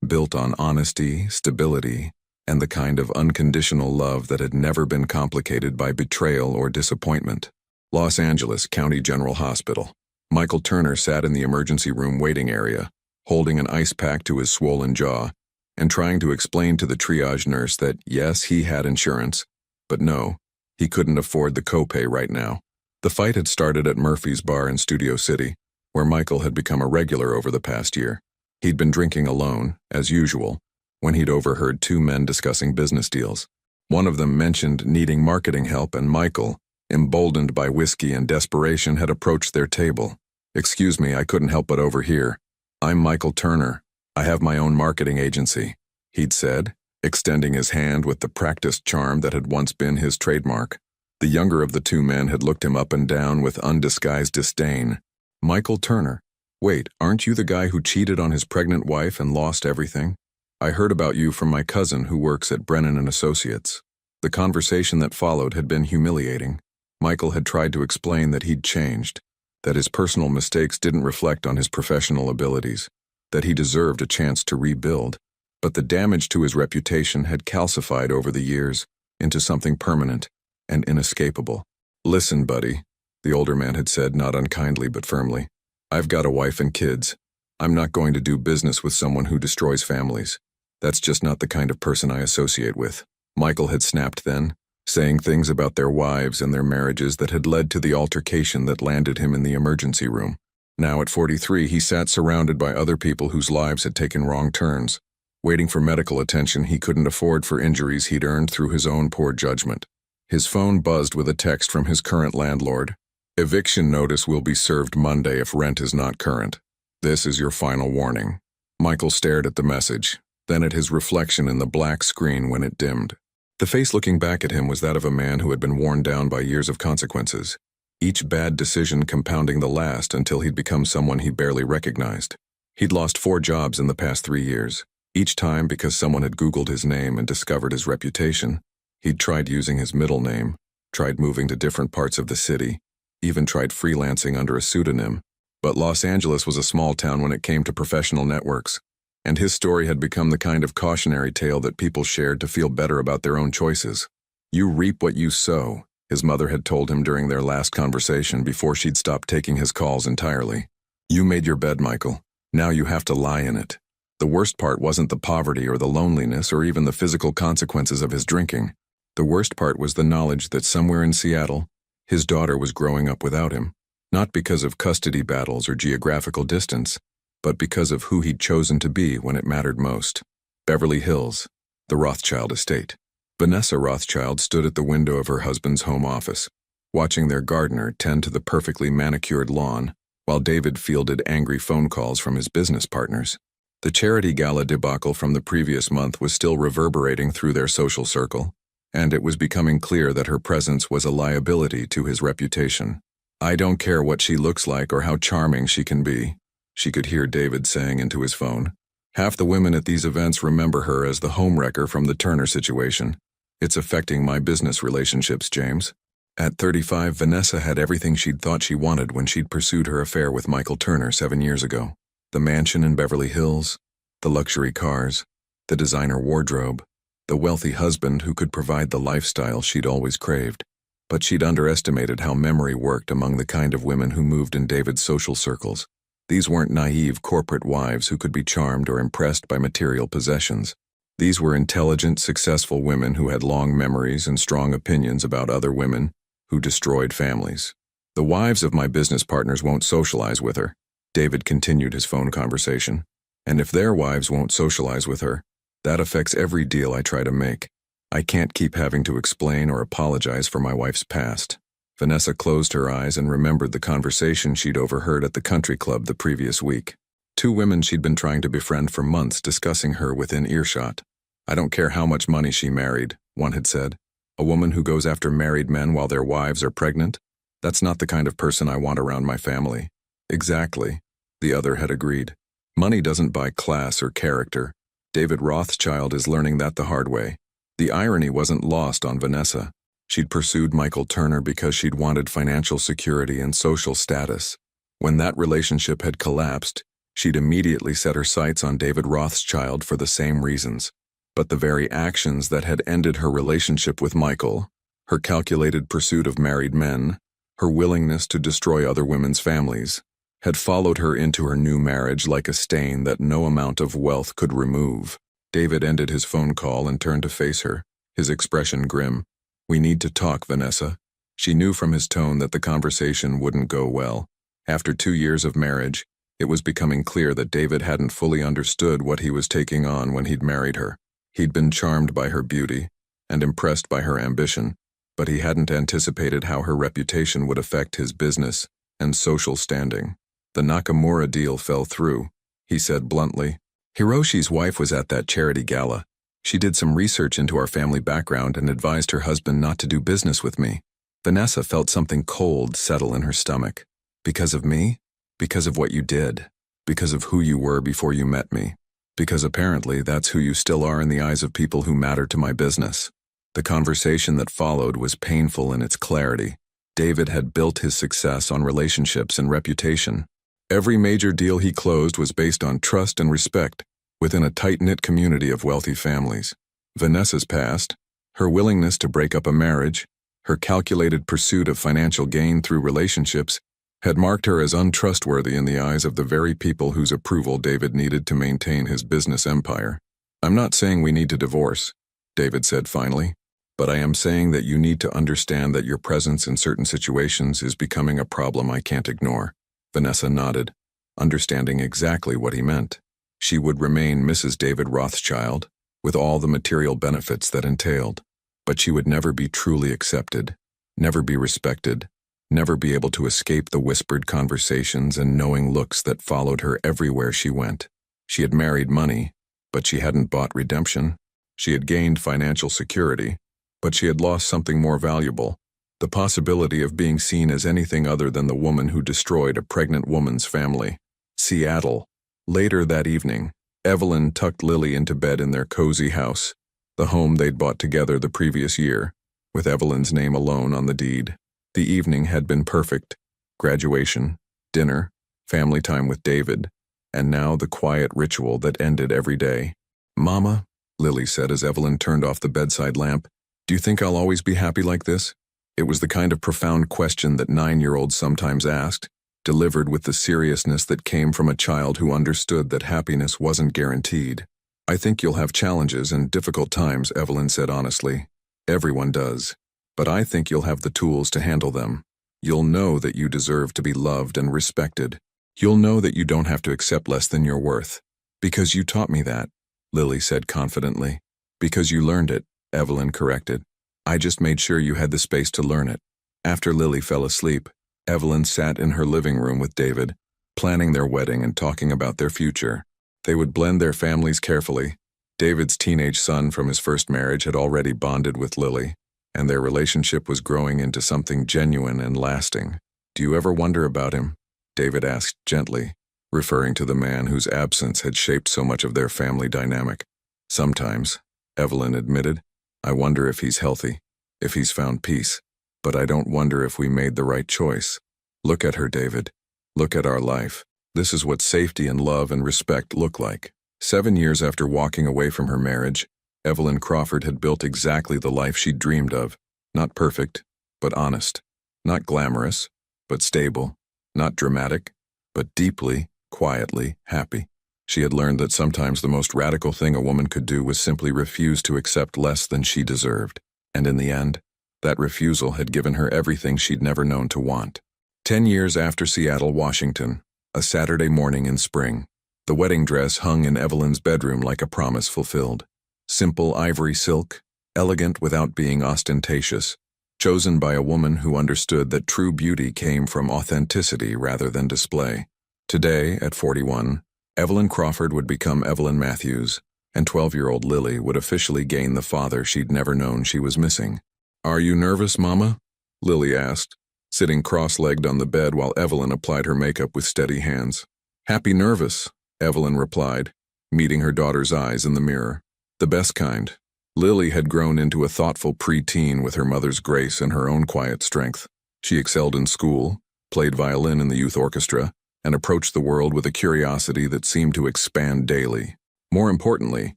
built on honesty, stability, and the kind of unconditional love that had never been complicated by betrayal or disappointment. Los Angeles County General Hospital. Michael Turner sat in the emergency room waiting area, holding an ice pack to his swollen jaw, and trying to explain to the triage nurse that yes, he had insurance, but no, he couldn't afford the copay right now. The fight had started at Murphy's Bar in Studio City, where Michael had become a regular over the past year. He'd been drinking alone, as usual, when he'd overheard 2 men discussing business deals. One of them mentioned needing marketing help, and Michael, emboldened by whiskey and desperation, had approached their table. "Excuse me, I couldn't help but overhear. I'm Michael Turner. I have my own marketing agency," he'd said, extending his hand with the practiced charm that had once been his trademark. The younger of the 2 men had looked him up and down with undisguised disdain. "Michael Turner? Wait, aren't you the guy who cheated on his pregnant wife and lost everything?" I heard about you from my cousin who works at Brennan and Associates. The conversation that followed had been humiliating. Michael had tried to explain that he'd changed, that his personal mistakes didn't reflect on his professional abilities, that he deserved a chance to rebuild, but the damage to his reputation had calcified over the years into something permanent and inescapable. Listen, buddy, the older man had said, not unkindly but firmly. I've got a wife and kids. I'm not going to do business with someone who destroys families. That's just not the kind of person I associate with. Michael had snapped then, saying things about their wives and their marriages that had led to the altercation that landed him in the emergency room. Now at 43, he sat surrounded by other people whose lives had taken wrong turns, waiting for medical attention he couldn't afford for injuries he'd earned through his own poor judgment. His phone buzzed with a text from his current landlord. Eviction notice will be served Monday if rent is not current. This is your final warning. Michael stared at the message, then at his reflection in the black screen when it dimmed. The face looking back at him was that of a man who had been worn down by years of consequences, each bad decision compounding the last until he'd become someone he barely recognized. He'd lost 4 jobs in the past 3 years, each time because someone had Googled his name and discovered his reputation. He'd tried using his middle name, tried moving to different parts of the city, even tried freelancing under a pseudonym. But Los Angeles was a small town when it came to professional networks, and his story had become the kind of cautionary tale that people shared to feel better about their own choices. You reap what you sow, his mother had told him during their last conversation before she'd stopped taking his calls entirely. You made your bed, Michael. Now you have to lie in it. The worst part wasn't the poverty or the loneliness or even the physical consequences of his drinking. The worst part was the knowledge that somewhere in Seattle, his daughter was growing up without him, not because of custody battles or geographical distance, but because of who he'd chosen to be when it mattered most. Beverly Hills, the Rothschild estate. Vanessa Rothschild stood at the window of her husband's home office, watching their gardener tend to the perfectly manicured lawn, while David fielded angry phone calls from his business partners. The charity gala debacle from the previous month was still reverberating through their social circle, and it was becoming clear that her presence was a liability to his reputation. I don't care what she looks like or how charming she can be, she could hear David saying into his phone. Half the women at these events remember her as the homewrecker from the Turner situation. It's affecting my business relationships, James. At 35, Vanessa had everything she'd thought she wanted when she'd pursued her affair with Michael Turner 7 years ago. The mansion in Beverly Hills, the luxury cars, the designer wardrobe, the wealthy husband who could provide the lifestyle she'd always craved. But she'd underestimated how memory worked among the kind of women who moved in David's social circles. These weren't naive corporate wives who could be charmed or impressed by material possessions. These were intelligent, successful women who had long memories and strong opinions about other women who destroyed families. The wives of my business partners won't socialize with her, David continued his phone conversation. And if their wives won't socialize with her, that affects every deal I try to make. I can't keep having to explain or apologize for my wife's past. Vanessa closed her eyes and remembered the conversation she'd overheard at the country club the previous week. 2 women she'd been trying to befriend for months discussing her within earshot. I don't care how much money she married, one had said. A woman who goes after married men while their wives are pregnant? That's not the kind of person I want around my family. Exactly, the other had agreed. Money doesn't buy class or character. David Rothschild is learning that the hard way. The irony wasn't lost on Vanessa. She'd pursued Michael Turner because she'd wanted financial security and social status. When that relationship had collapsed, she'd immediately set her sights on David Rothschild for the same reasons. But the very actions that had ended her relationship with Michael, her calculated pursuit of married men, her willingness to destroy other women's families, had followed her into her new marriage like a stain that no amount of wealth could remove. David ended his phone call and turned to face her, his expression grim. We need to talk, Vanessa. She knew from his tone that the conversation wouldn't go well. After 2 years of marriage, it was becoming clear that David hadn't fully understood what he was taking on when he'd married her. He'd been charmed by her beauty and impressed by her ambition, but he hadn't anticipated how her reputation would affect his business and social standing. The Nakamura deal fell through, he said bluntly. Hiroshi's wife was at that charity gala. She did some research into our family background and advised her husband not to do business with me. Vanessa felt something cold settle in her stomach. Because of me? Because of what you did? Because of who you were before you met me? Because apparently that's who you still are in the eyes of people who matter to my business. The conversation that followed was painful in its clarity. David had built his success on relationships and reputation. Every major deal he closed was based on trust and respect within a tight-knit community of wealthy families. Vanessa's past, her willingness to break up a marriage, her calculated pursuit of financial gain through relationships, had marked her as untrustworthy in the eyes of the very people whose approval David needed to maintain his business empire. "I'm not saying we need to divorce," David said finally, "but I am saying that you need to understand that your presence in certain situations is becoming a problem I can't ignore." Vanessa nodded, understanding exactly what he meant. She would remain Mrs. David Rothschild, with all the material benefits that entailed, but she would never be truly accepted, never be respected, never be able to escape the whispered conversations and knowing looks that followed her everywhere she went. She had married money, but she hadn't bought redemption. She had gained financial security, but she had lost something more valuable, the possibility of being seen as anything other than the woman who destroyed a pregnant woman's family. Seattle. Later that evening, Evelyn tucked Lily into bed in their cozy house, the home they'd bought together the previous year, with Evelyn's name alone on the deed. The evening had been perfect. Graduation, dinner, family time with David, and now the quiet ritual that ended every day. "Mama," Lily said as Evelyn turned off the bedside lamp, "do you think I'll always be happy like this?" It was the kind of profound question that 9-year-olds sometimes asked, delivered with the seriousness that came from a child who understood that happiness wasn't guaranteed. "I think you'll have challenges and difficult times," Evelyn said honestly. "Everyone does. But I think you'll have the tools to handle them. You'll know that you deserve to be loved and respected. You'll know that you don't have to accept less than your worth. Because you taught me that," Lily said confidently. "Because you learned it," Evelyn corrected. "I just made sure you had the space to learn it." After Lily fell asleep, Evelyn sat in her living room with David, planning their wedding and talking about their future. They would blend their families carefully. David's teenage son from his first marriage had already bonded with Lily, and their relationship was growing into something genuine and lasting. "Do you ever wonder about him?" David asked gently, referring to the man whose absence had shaped so much of their family dynamic. "Sometimes," Evelyn admitted. "I wonder if he's healthy, if he's found peace. But I don't wonder if we made the right choice. Look at her, David. Look at our life. This is what safety and love and respect look like." 7 years after walking away from her marriage, Evelyn Crawford had built exactly the life she'd dreamed of. Not perfect, but honest. Not glamorous, but stable. Not dramatic, but deeply, quietly happy. She had learned that sometimes the most radical thing a woman could do was simply refuse to accept less than she deserved. And in the end, that refusal had given her everything she'd never known to want. 10 years after Seattle, Washington, a Saturday morning in spring, the wedding dress hung in Evelyn's bedroom like a promise fulfilled. Simple ivory silk, elegant without being ostentatious, chosen by a woman who understood that true beauty came from authenticity rather than display. Today, at 41, Evelyn Crawford would become Evelyn Matthews, and 12-year-old Lily would officially gain the father she'd never known she was missing. "Are you nervous, Mama?" Lily asked, sitting cross-legged on the bed while Evelyn applied her makeup with steady hands. "Happy nervous," Evelyn replied, meeting her daughter's eyes in the mirror. "The best kind." Lily had grown into a thoughtful preteen with her mother's grace and her own quiet strength. She excelled in school, played violin in the youth orchestra, and approached the world with a curiosity that seemed to expand daily. More importantly,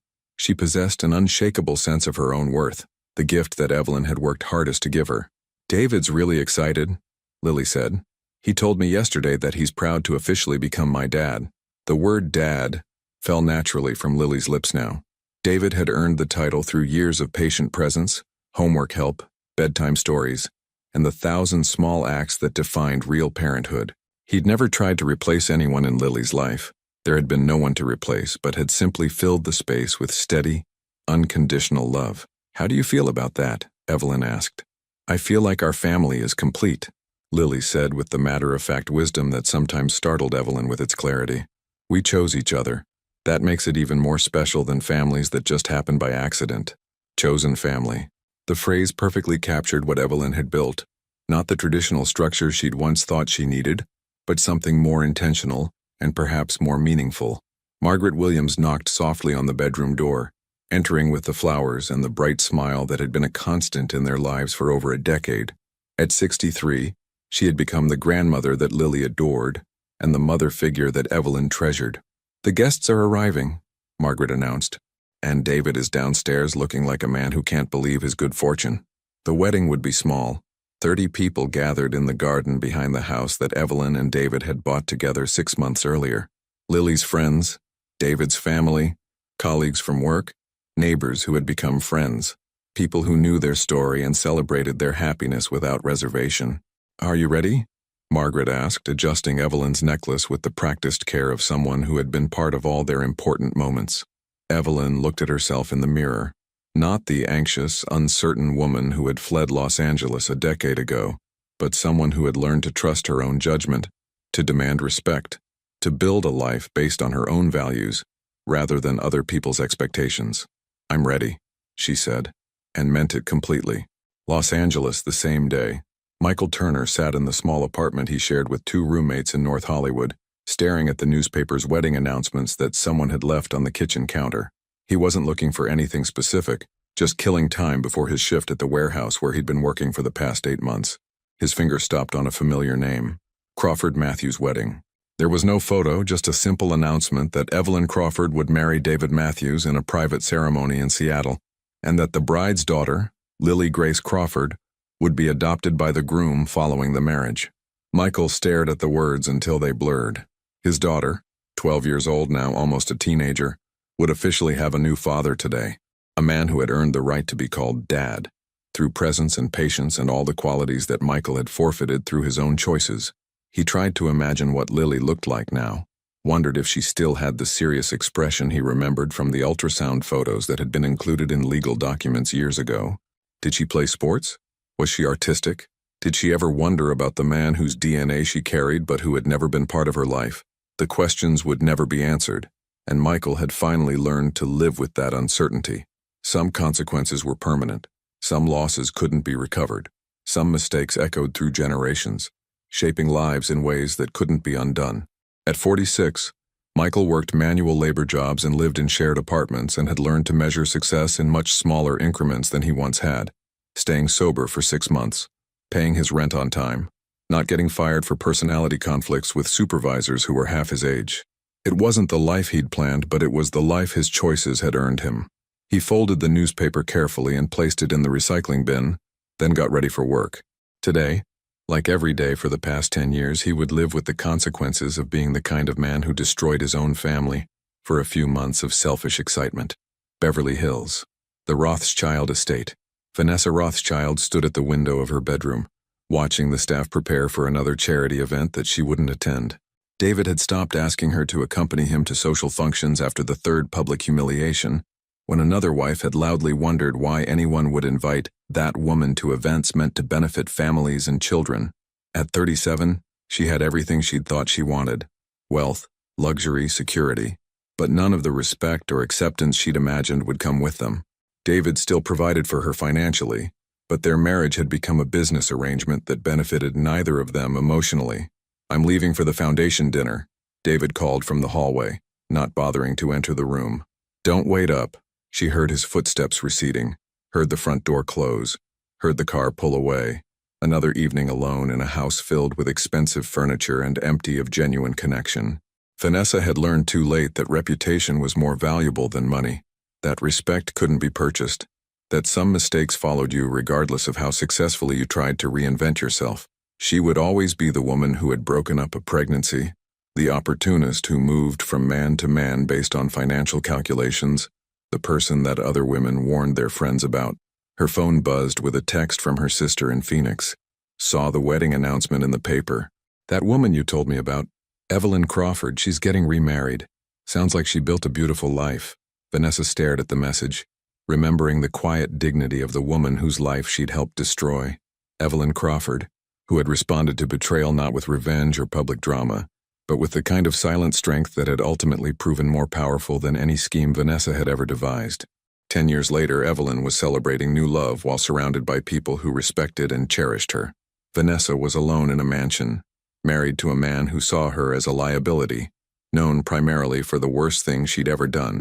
she possessed an unshakable sense of her own worth, the gift that Evelyn had worked hardest to give her. "David's really excited," Lily said. "He told me yesterday that he's proud to officially become my dad." The word dad fell naturally from Lily's lips now. David had earned the title through years of patient presence, homework help, bedtime stories, and the 1,000 small acts that defined real parenthood. He'd never tried to replace anyone in Lily's life. There had been no one to replace, but had simply filled the space with steady, unconditional love. "How do you feel about that?" Evelyn asked. "I feel like our family is complete," Lily said with the matter-of-fact wisdom that sometimes startled Evelyn with its clarity. "We chose each other. That makes it even more special than families that just happen by accident. Chosen family." The phrase perfectly captured what Evelyn had built, not the traditional structure she'd once thought she needed, but something more intentional and perhaps more meaningful. Margaret Williams knocked softly on the bedroom door, entering with the flowers and the bright smile that had been a constant in their lives for over a decade. At 63, she had become the grandmother that Lily adored and the mother figure that Evelyn treasured. "The guests are arriving," Margaret announced, "and David is downstairs looking like a man who can't believe his good fortune." The wedding would be small. 30 people gathered in the garden behind the house that Evelyn and David had bought together 6 months earlier. Lily's friends, David's family, colleagues from work, neighbors who had become friends, people who knew their story and celebrated their happiness without reservation. "Are you ready?" Margaret asked, adjusting Evelyn's necklace with the practiced care of someone who had been part of all their important moments. Evelyn looked at herself in the mirror, not the anxious, uncertain woman who had fled Los Angeles a decade ago, but someone who had learned to trust her own judgment, to demand respect, to build a life based on her own values, rather than other people's expectations. "I'm ready," she said, and meant it completely. Los Angeles the same day. Michael Turner sat in the small apartment he shared with 2 roommates in North Hollywood, staring at the newspaper's wedding announcements that someone had left on the kitchen counter. He wasn't looking for anything specific, just killing time before his shift at the warehouse where he'd been working for the past 8 months. His finger stopped on a familiar name: Crawford Matthews' wedding. There was no photo, just a simple announcement that Evelyn Crawford would marry David Matthews in a private ceremony in Seattle, and that the bride's daughter, Lily Grace Crawford, would be adopted by the groom following the marriage. Michael stared at the words until they blurred. His daughter, 12 years old now, almost a teenager, would officially have a new father today, a man who had earned the right to be called Dad, through presence and patience and all the qualities that Michael had forfeited through his own choices. He tried to imagine what Lily looked like now, wondered if she still had the serious expression he remembered from the ultrasound photos that had been included in legal documents years ago. Did she play sports? Was she artistic? Did she ever wonder about the man whose DNA she carried but who had never been part of her life? The questions would never be answered, and Michael had finally learned to live with that uncertainty. Some consequences were permanent. Some losses couldn't be recovered. Some mistakes echoed through generations, shaping lives in ways that couldn't be undone. At 46, Michael worked manual labor jobs and lived in shared apartments and had learned to measure success in much smaller increments than he once had. Staying sober for 6 months, paying his rent on time, not getting fired for personality conflicts with supervisors who were half his age. It wasn't the life he'd planned, but it was the life his choices had earned him. He folded the newspaper carefully and placed it in the recycling bin, then got ready for work. Today, like every day for the past 10 years, he would live with the consequences of being the kind of man who destroyed his own family for a few months of selfish excitement. Beverly Hills, the Rothschild estate. Vanessa Rothschild stood at the window of her bedroom, watching the staff prepare for another charity event that she wouldn't attend. David had stopped asking her to accompany him to social functions after the 3rd public humiliation, when another wife had loudly wondered why anyone would invite that woman to events meant to benefit families and children. At 37, she had everything she'd thought she wanted: wealth, luxury, security, but none of the respect or acceptance she'd imagined would come with them. David still provided for her financially, but their marriage had become a business arrangement that benefited neither of them emotionally. "I'm leaving for the foundation dinner," David called from the hallway, not bothering to enter the room. "Don't wait up." She heard his footsteps receding, heard the front door close, heard the car pull away. Another evening alone in a house filled with expensive furniture and empty of genuine connection. Vanessa had learned too late that reputation was more valuable than money, that respect couldn't be purchased, that some mistakes followed you regardless of how successfully you tried to reinvent yourself. She would always be the woman who had broken up a pregnancy, the opportunist who moved from man to man based on financial calculations, the person that other women warned their friends about. Her phone buzzed with a text from her sister in Phoenix. "Saw the wedding announcement in the paper. That woman you told me about, Evelyn Crawford, she's getting remarried. Sounds like she built a beautiful life." Vanessa stared at the message, remembering the quiet dignity of the woman whose life she'd helped destroy. Evelyn Crawford, who had responded to betrayal not with revenge or public drama, but with the kind of silent strength that had ultimately proven more powerful than any scheme Vanessa had ever devised. 10 years later, Evelyn was celebrating new love while surrounded by people who respected and cherished her. Vanessa was alone in a mansion, married to a man who saw her as a liability, known primarily for the worst thing she'd ever done.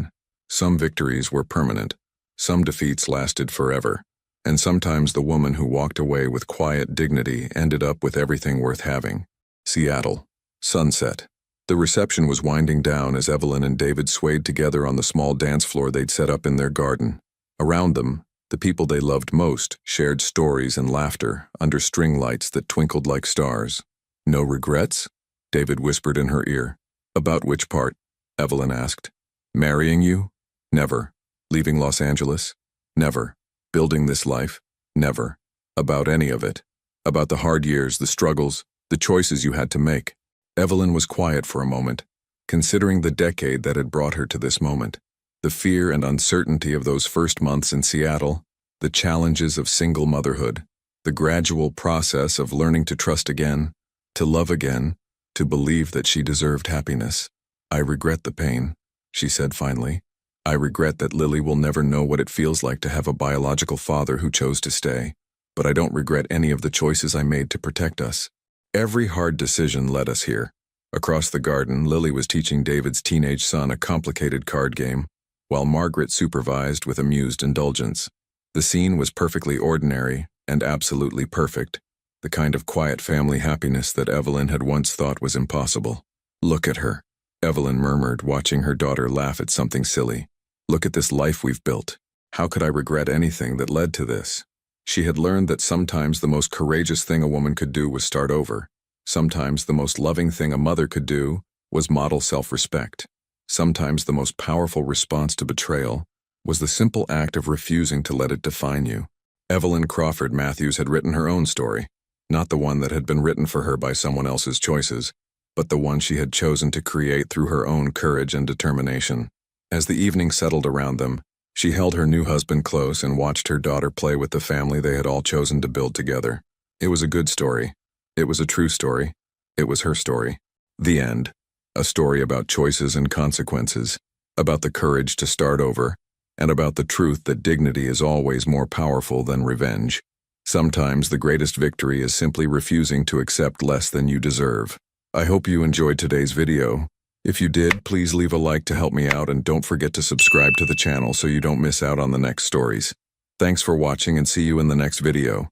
Some victories were permanent, some defeats lasted forever, and sometimes the woman who walked away with quiet dignity ended up with everything worth having. Seattle. Sunset. The reception was winding down as Evelyn and David swayed together on the small dance floor they'd set up in their garden. Around them, the people they loved most shared stories and laughter under string lights that twinkled like stars. "No regrets?" David whispered in her ear. "About which part?" Evelyn asked. "Marrying you? Never. Leaving Los Angeles? Never. Building this life? Never. About any of it. About the hard years, the struggles, the choices you had to make." Evelyn was quiet for a moment, considering the decade that had brought her to this moment. The fear and uncertainty of those first months in Seattle, the challenges of single motherhood, the gradual process of learning to trust again, to love again, to believe that she deserved happiness. "I regret the pain," she said finally. "I regret that Lily will never know what it feels like to have a biological father who chose to stay. But I don't regret any of the choices I made to protect us. Every hard decision led us here." Across the garden, Lily was teaching David's teenage son a complicated card game, while Margaret supervised with amused indulgence. The scene was perfectly ordinary and absolutely perfect, the kind of quiet family happiness that Evelyn had once thought was impossible. "Look at her," Evelyn murmured, watching her daughter laugh at something silly. "Look at this life we've built. How could I regret anything that led to this?" She had learned that sometimes the most courageous thing a woman could do was start over. Sometimes the most loving thing a mother could do was model self-respect. Sometimes the most powerful response to betrayal was the simple act of refusing to let it define you. Evelyn Crawford Matthews had written her own story, not the one that had been written for her by someone else's choices, but the one she had chosen to create through her own courage and determination. As the evening settled around them, she held her new husband close and watched her daughter play with the family they had all chosen to build together. It was a good story. It was a true story. It was her story. The end. A story about choices and consequences, about the courage to start over, and about the truth that dignity is always more powerful than revenge. Sometimes the greatest victory is simply refusing to accept less than you deserve. I hope you enjoyed today's video. If you did, please leave a like to help me out, and don't forget to subscribe to the channel so you don't miss out on the next stories. Thanks for watching, and see you in the next video.